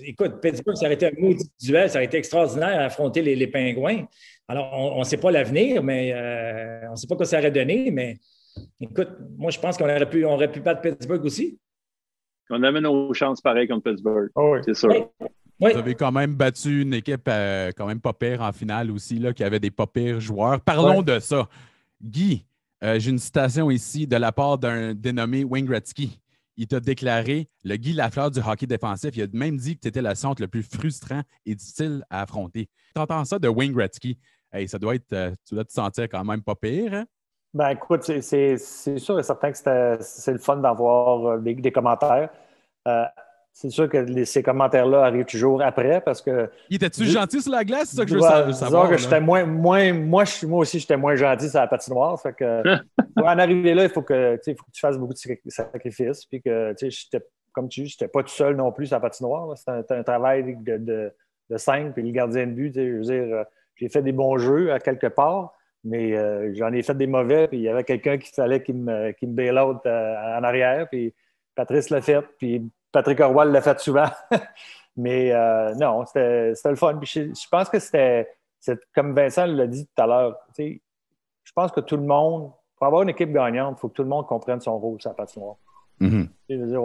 écoute, Pittsburgh, ça aurait été un maudit duel, ça aurait été extraordinaire à affronter les Pingouins. Alors, on ne sait pas l'avenir, mais on ne sait pas quoi ça aurait donné, mais écoute, moi, je pense qu'on aurait pu battre Pittsburgh aussi. On avait nos chances pareilles contre Pittsburgh, c'est sûr. Oui. Vous avez quand même battu une équipe quand même pas pire en finale aussi, là, qui avait des pas pires joueurs. Parlons de ça. Guy, j'ai une citation ici de la part d'un dénommé Wayne Gretzky. Il t'a déclaré le Guy Lafleur du hockey défensif. Il a même dit que tu étais le centre le plus frustrant et difficile à affronter. Tu entends ça de Wayne Gretzky. Hey, ça doit être, tu dois te sentir quand même pas pire, hein? Ben écoute, c'est sûr et certain que c'est le fun d'avoir des commentaires. C'est sûr que ces commentaires-là arrivent toujours après parce que. Il était-tu gentil sur la glace? C'est ça que je veux savoir. Que j'étais moi aussi, j'étais moins gentil sur la patinoire. Fait que, pour en arriver là, il faut que tu fasses beaucoup de sacrifices. Puis que, comme tu dis, je n'étais pas tout seul non plus sur la patinoire. C'était un travail de 5. Puis le gardien de but, je veux dire, j'ai fait des bons jeux à quelque part, mais j'en ai fait des mauvais. Puis il y avait quelqu'un qui fallait qu'il me bail out en arrière. Puis Patrice l'a fait. Puis Patrick Roy l'a fait souvent. Mais non, c'était le fun. Puis je pense que c'était comme Vincent l'a dit tout à l'heure, je pense que tout le monde, pour avoir une équipe gagnante, il faut que tout le monde comprenne son rôle sur la patinoire. Mm-hmm. Je veux dire,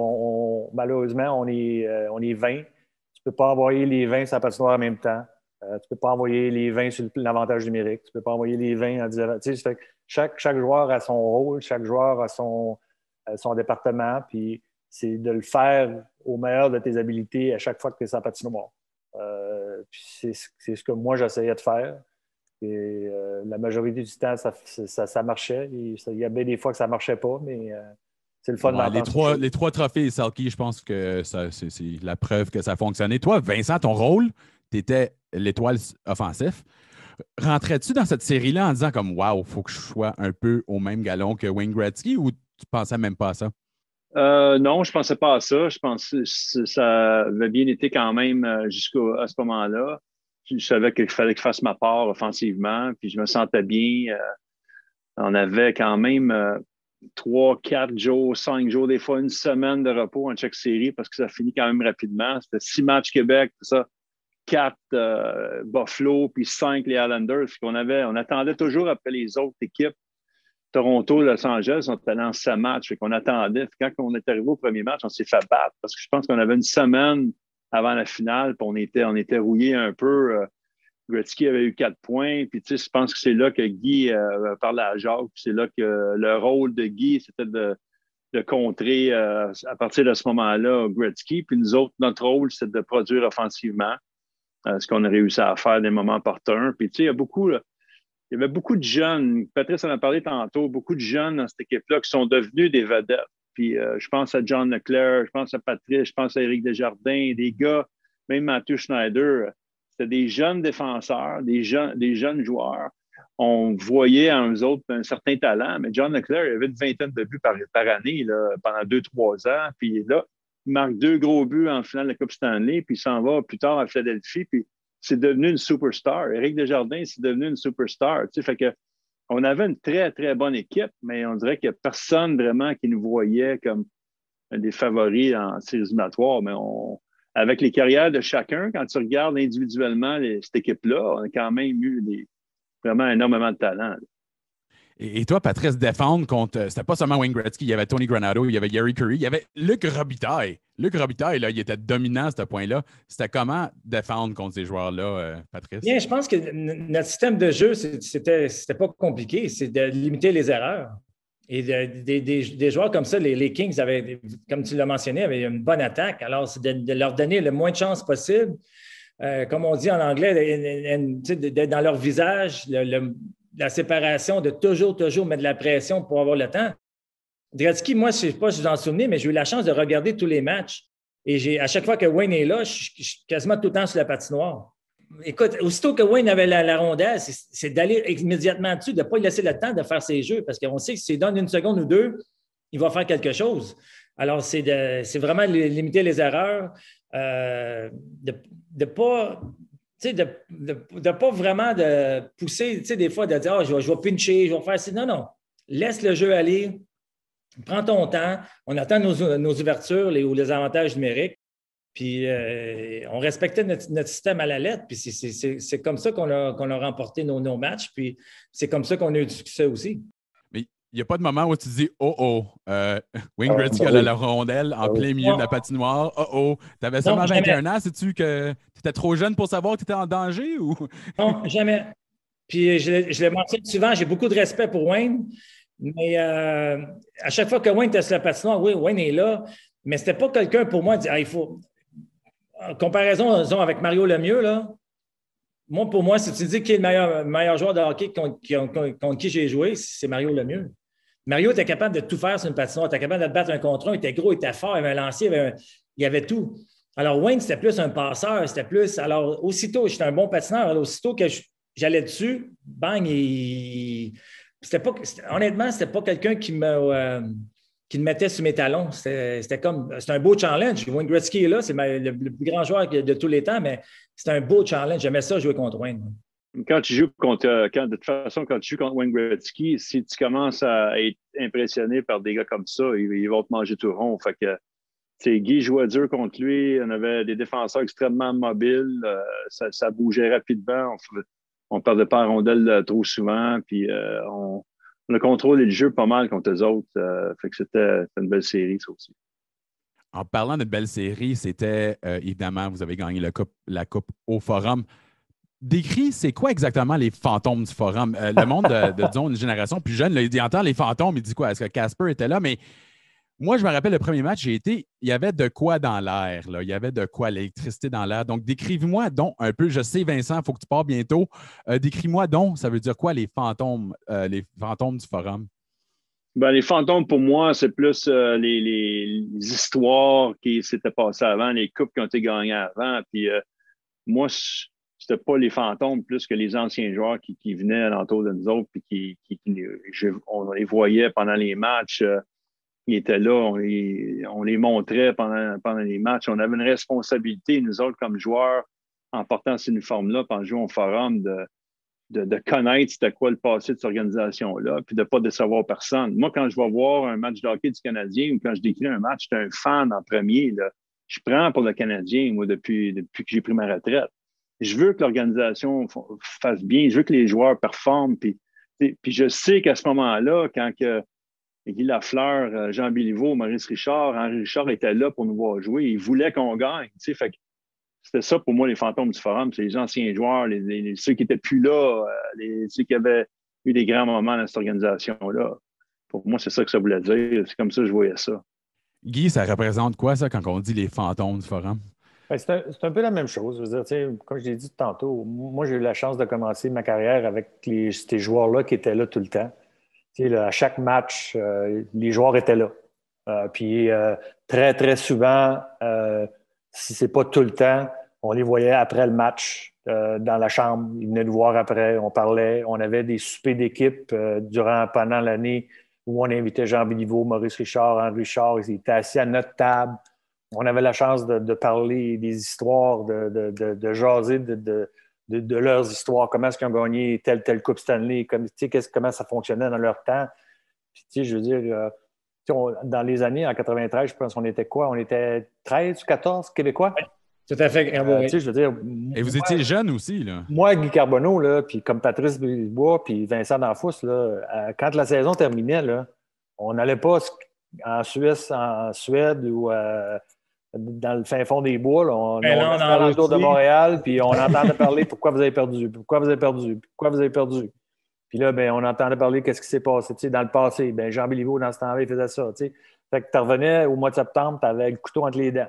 malheureusement, on est 20. Tu ne peux pas envoyer les 20 sur la patinoire en même temps. Tu ne peux pas envoyer les 20 sur l'avantage numérique. Tu ne peux pas envoyer les 20 en disant. Chaque joueur a son rôle, chaque joueur a son département. Puis c'est de le faire au meilleur de tes habiletés à chaque fois que tu es sur la patinoire. C'est ce que moi, j'essayais de faire. Et la majorité du temps, ça marchait. Il y a bien des fois que ça ne marchait pas, mais c'est le fun d'entendre. Les 3 trophées Selke, je pense que c'est la preuve que ça a fonctionné. Toi, Vincent, ton rôle, tu étais l'étoile offensif. Rentrais-tu dans cette série-là en disant comme « Wow, il faut que je sois un peu au même galon que Wayne Gretzky » ou tu pensais même pas à ça? Non, je ne pensais pas à ça. Je pensais que ça avait bien été quand même jusqu'à ce moment-là. Je savais qu'il fallait que je fasse ma part offensivement, puis je me sentais bien. On avait quand même 3, 4 jours, 5 jours, des fois une semaine de repos en chaque série parce que ça finit quand même rapidement. C'était 6 matchs Québec, ça, 4 Buffalo, puis 5 les Islanders. On attendait toujours après les autres équipes. Toronto, Los Angeles, on était allés en 7 matchs. On attendait. Puis quand on est arrivé au premier match, on s'est fait battre parce que je pense qu'on avait une semaine avant la finale, puis on était rouillé un peu. Gretzky avait eu 4 points. Puis tu sais, je pense que c'est là que Guy parlait à Jacques. C'est là que le rôle de Guy, c'était de contrer à partir de ce moment-là Gretzky. Puis nous autres, notre rôle, c'est de produire offensivement ce qu'on a réussi à faire des moments opportuns. Puis tu sais, il y avait beaucoup de jeunes, Patrice en a parlé tantôt, beaucoup de jeunes dans cette équipe-là qui sont devenus des vedettes. Puis je pense à John Leclerc, je pense à Patrice, je pense à Éric Desjardins, des gars, même Matthew Schneider. C'était des jeunes défenseurs, des jeunes joueurs. On voyait en eux autres un certain talent, mais John Leclerc il avait une vingtaine de buts par année là, pendant 2-3 ans. Puis là, il marque 2 gros buts en finale de la Coupe Stanley, puis il s'en va plus tard à Philadelphie, puis c'est devenu une superstar. Éric Desjardins, c'est devenu une superstar. Tu sais, fait que on avait une très, très bonne équipe, mais on dirait qu'il n'y a personne vraiment qui nous voyait comme des favoris en séries éliminatoires. Mais avec les carrières de chacun, quand tu regardes individuellement cette équipe-là, on a quand même eu vraiment énormément de talent. Là. Et toi, Patrice, défendre contre. C'était pas seulement Wayne Gretzky, il y avait Tony Granato, il y avait Gary Curry, il y avait Luc Robitaille. Luc Robitaille, là, il était dominant à ce point-là. C'était comment défendre contre ces joueurs-là, Patrice? Bien, je pense que notre système de jeu, c'était pas compliqué. C'est de limiter les erreurs. Et des joueurs comme ça, les Kings avaient, comme tu l'as mentionné, avaient une bonne attaque. Alors, c'est de leur donner le moins de chances possible. Comme on dit en anglais, d'être dans leur visage, la séparation, de toujours mettre de la pression pour avoir le temps. Gretzky, moi, je ne sais pas si vous en souvenez, mais j'ai eu la chance de regarder tous les matchs. Et à chaque fois que Wayne est là, je suis quasiment tout le temps sur la patinoire. Écoute, aussitôt que Wayne avait la rondelle, c'est d'aller immédiatement dessus, de ne pas lui laisser le temps de faire ses jeux, parce qu'on sait que s'il donne 1 seconde ou 2, il va faire quelque chose. Alors, c'est vraiment limiter les erreurs, de pas... Tu sais, de pas vraiment de pousser, tu sais, des fois, de dire, je vais pincher, je vais faire ci. Non. Laisse le jeu aller. Prends ton temps. On attend nos ouvertures ou les avantages numériques. Puis, on respectait notre système à la lettre. Puis, c'est comme ça qu'on a remporté nos matchs. Puis, c'est comme ça qu'on a eu du succès aussi. Mais il n'y a pas de moment où tu dis Wayne Gretzky a la rondelle en plein milieu de la patinoire. Tu avais seulement 21 ans. Sais-tu que tu étais trop jeune pour savoir que tu étais en danger? Ou? Non, jamais. Puis je l'ai mentionné souvent, j'ai beaucoup de respect pour Wayne. Mais à chaque fois que Wayne était sur la patinoire, oui, Wayne est là. Mais ce n'était pas quelqu'un pour moi de dire il faut. En comparaison, disons, avec Mario Lemieux, là, pour moi, si tu dis qui est le meilleur joueur de hockey contre qui j'ai joué, c'est Mario Lemieux. Mario était capable de tout faire sur une patinoire. Il était capable de battre un contre un. Il était gros, il était fort, il avait un lancier, il y avait tout. Alors, Wayne, c'était plus un passeur. C'était plus. Alors, aussitôt, j'étais un bon patineur. Alors, aussitôt que j'allais dessus, bang, honnêtement, c'était pas quelqu'un qui me mettait sur mes talons. C'était un beau challenge. Wayne Gretzky est là, c'est le plus grand joueur de tous les temps, mais c'était un beau challenge. J'aimais ça jouer contre Wayne. Quand tu joues de toute façon, quand tu joues contre Wayne Gretzky, si tu commences à être impressionné par des gars comme ça, ils vont te manger tout rond. Fait que, Guy jouait dur contre lui. On avait des défenseurs extrêmement mobiles. Ça bougeait rapidement. On ne perdait pas la rondelle trop souvent. Puis on a contrôlé le jeu pas mal contre eux autres. Fait que c'était une belle série, ça aussi. En parlant de belle série, c'était évidemment, vous avez gagné la coupe au Forum. Décris, c'est quoi exactement les fantômes du Forum? Le monde disons, une génération plus jeune, il entend les fantômes, il dit quoi? Est-ce que Casper était là? Mais Moi, je me rappelle le premier match, il y avait de quoi dans l'air, là. Il y avait de quoi, l'électricité dans l'air. Donc, décrive-moi donc un peu, je sais, Vincent, il faut que tu pars bientôt. Décris-moi donc, ça veut dire quoi les fantômes du forum? Ben, les fantômes, pour moi, c'est plus les histoires qui s'étaient passées avant, les coupes qui ont été gagnées avant. Puis moi, c'était pas les fantômes plus que les anciens joueurs qui venaient alentour de nous autres, puis on les voyait pendant les matchs. Ils étaient là, on les montrait pendant les matchs. On avait une responsabilité, nous autres, comme joueurs, en portant ces uniformes-là, en jouant au forum, de connaître c'était quoi le passé de cette organisation-là, puis de ne pas décevoir personne. Moi, quand je vais voir un match de hockey du Canadien ou quand je décris un match, je suis un fan en premier. Là. Je prends pour le Canadien, moi, depuis que j'ai pris ma retraite. Je veux que l'organisation fasse bien, je veux que les joueurs performent. Puis je sais qu'à ce moment-là, quand Guy Lafleur, Jean Béliveau, Maurice Richard, Henri Richard étaient là pour nous voir jouer, ils voulaient qu'on gagne. Fait que c'était ça pour moi, les fantômes du forum. C'est les anciens joueurs, ceux qui n'étaient plus là, ceux qui avaient eu des grands moments dans cette organisation-là. Pour moi, c'est ça que ça voulait dire. C'est comme ça que je voyais ça. Guy, ça représente quoi, ça, quand on dit les fantômes du forum? C'est un peu la même chose. Je veux dire, comme je l'ai dit tantôt, moi, j'ai eu la chance de commencer ma carrière avec ces joueurs-là qui étaient là tout le temps. Là, à chaque match, les joueurs étaient là. Puis très, très souvent, si ce n'est pas tout le temps, on les voyait après le match dans la chambre. Ils venaient nous voir après, on parlait. On avait des soupers d'équipe pendant l'année où on invitait Jean Béliveau, Maurice Richard, Henri Richard. Ils étaient assis à notre table. On avait la chance de parler des histoires, de jaser de leurs histoires. Comment est-ce qu'ils ont gagné telle Coupe Stanley? Comment ça fonctionnait dans leur temps? Puis, je veux dire... dans les années, en 93, je pense qu'on était quoi? On était 13 ou 14 Québécois? Oui, tout à fait. Je veux dire, et vous étiez jeune aussi, là. Moi, Guy Carbonneau, là, puis comme Patrice Brisebois, puis Vincent Danfous, là, quand la saison terminait, là, on n'allait pas en Suisse, en Suède ou dans le fin fond des bois. Là, on allait autour de Montréal, puis on entendait parler pourquoi vous avez perdu, pourquoi vous avez perdu, pourquoi vous avez perdu. Puis là, on entendait parler qu'est-ce qui s'est passé. Dans le passé, Jean Béliveau, dans ce temps-là, il faisait ça. Fait que tu revenais au mois de septembre, tu avais le couteau entre les dents.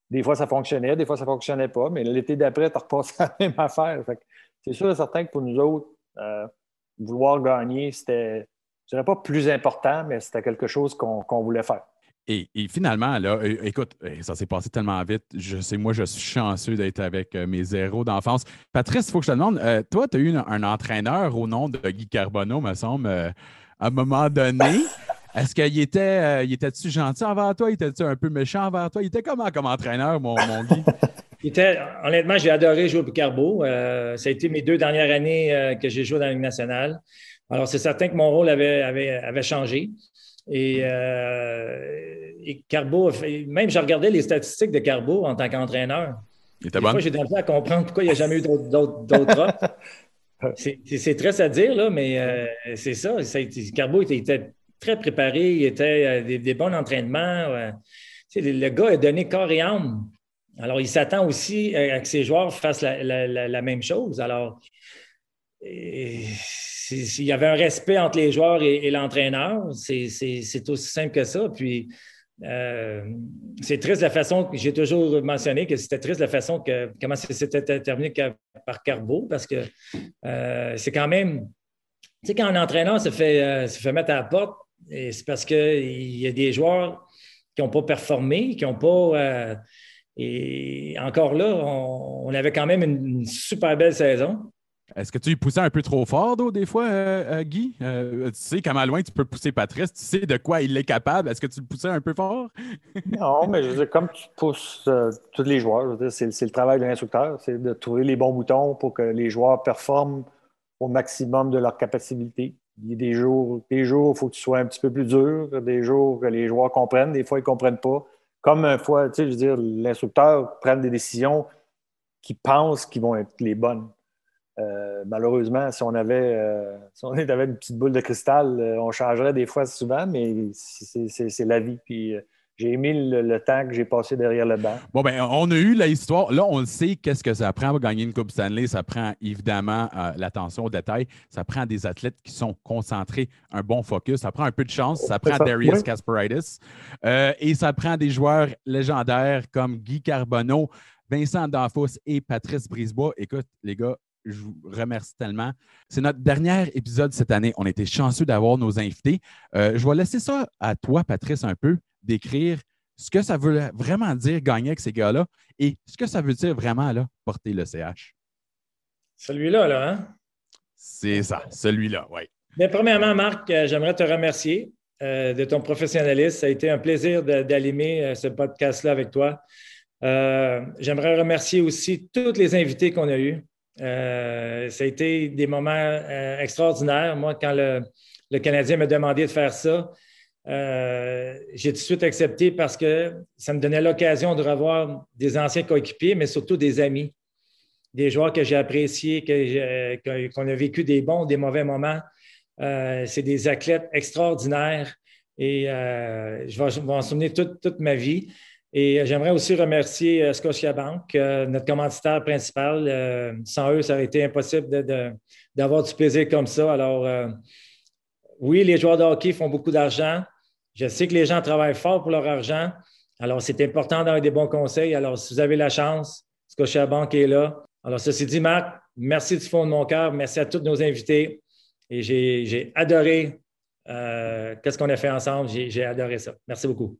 Des fois, ça fonctionnait, des fois, ça ne fonctionnait pas. Mais l'été d'après, tu repassais la même affaire. Fait que c'est sûr et certain que pour nous autres, vouloir gagner, c'était, je ne dirais pas plus important, mais c'était quelque chose qu'on voulait faire. Et finalement, là, écoute, ça s'est passé tellement vite. Je sais, moi, je suis chanceux d'être avec mes héros d'enfance. Patrice, il faut que je te demande, toi, tu as eu un entraîneur au nom de Guy Carbonneau, me semble, à un moment donné. Est-ce qu'il était-tu gentil envers toi? Il était-tu un peu méchant envers toi? Il était comment comme entraîneur, mon Guy? Honnêtement, j'ai adoré jouer pour Carbo. Ça a été mes 2 dernières années que j'ai joué dans la Ligue nationale. Alors, c'est certain que mon rôle avait changé. Et Carbo, même je regardais les statistiques de Carbo en tant qu'entraîneur. Il était bon. Moi, j'ai de la misère à comprendre pourquoi il n'y a jamais eu d'autres offres. C'est triste à dire, là, mais c'est ça. Carbo était très préparé, il était des bons entraînements. Le gars a donné corps et âme. Alors, il s'attend aussi à que ses joueurs fassent la même chose. Alors, il y avait un respect entre les joueurs et l'entraîneur. C'est aussi simple que ça. Puis, c'est triste la façon que j'ai toujours mentionné que c'était triste la façon comment c'était terminé par Carbo parce que c'est quand même, tu sais, quand un entraîneur se fait mettre à la porte, c'est parce qu'il y a des joueurs qui n'ont pas performé, qui n'ont pas. Et encore là, on avait quand même une super belle saison. Est-ce que tu poussais un peu trop fort, des fois, Guy? Tu sais comment loin tu peux pousser Patrice? Tu sais de quoi il est capable? Est-ce que tu le poussais un peu fort? Non, mais je veux dire, comme tu pousses tous les joueurs, c'est le travail de l'instructeur, c'est de trouver les bons boutons pour que les joueurs performent au maximum de leur capacité. Il y a des jours, il faut que tu sois un petit peu plus dur, des jours que les joueurs comprennent, des fois, ils ne comprennent pas. Comme une fois, tu sais, je veux dire, l'instructeur prend des décisions qu'il pense qu'ils vont être les bonnes. Malheureusement, si on avait une petite boule de cristal, on changerait des fois souvent, mais c'est la vie. Puis j'ai aimé le temps que j'ai passé derrière le banc. Bon, ben, on a eu l'histoire. Là, on le sait, qu'est-ce que ça prend pour gagner une Coupe Stanley. Ça prend évidemment l'attention aux détails. Ça prend des athlètes qui sont concentrés, un bon focus. Ça prend un peu de chance. Ça prend Darius Kasparaitis. Et ça prend des joueurs légendaires comme Guy Carbonneau, Vincent Danfous et Patrice Brisebois. Écoute, les gars, je vous remercie tellement. C'est notre dernier épisode cette année. On était chanceux d'avoir nos invités. Je vais laisser ça à toi, Patrice, un peu, d'écrire ce que ça veut vraiment dire gagner avec ces gars-là et ce que ça veut dire vraiment là, porter le CH. Celui-là, là, hein? C'est ça, celui-là, oui. Bien, premièrement, Marc, j'aimerais te remercier de ton professionnalisme. Ça a été un plaisir d'animer ce podcast-là avec toi. J'aimerais remercier aussi tous les invités qu'on a eus. Ça a été des moments extraordinaires. Moi, quand le Canadien m'a demandé de faire ça, j'ai tout de suite accepté parce que ça me donnait l'occasion de revoir des anciens coéquipiers, mais surtout des amis, des joueurs que j'ai appréciés, qu'on a vécu des bons, des mauvais moments. C'est des athlètes extraordinaires et je vais m'en souvenir toute ma vie. Et j'aimerais aussi remercier Scotiabank, notre commanditaire principal. Sans eux, ça aurait été impossible d'avoir du plaisir comme ça. Alors, oui, les joueurs de hockey font beaucoup d'argent. Je sais que les gens travaillent fort pour leur argent. Alors, c'est important d'avoir des bons conseils. Alors, si vous avez la chance, Scotiabank est là. Alors, ceci dit, Marc, merci du fond de mon cœur. Merci à tous nos invités. Et j'ai adoré qu'est-ce qu'on a fait ensemble. J'ai adoré ça. Merci beaucoup.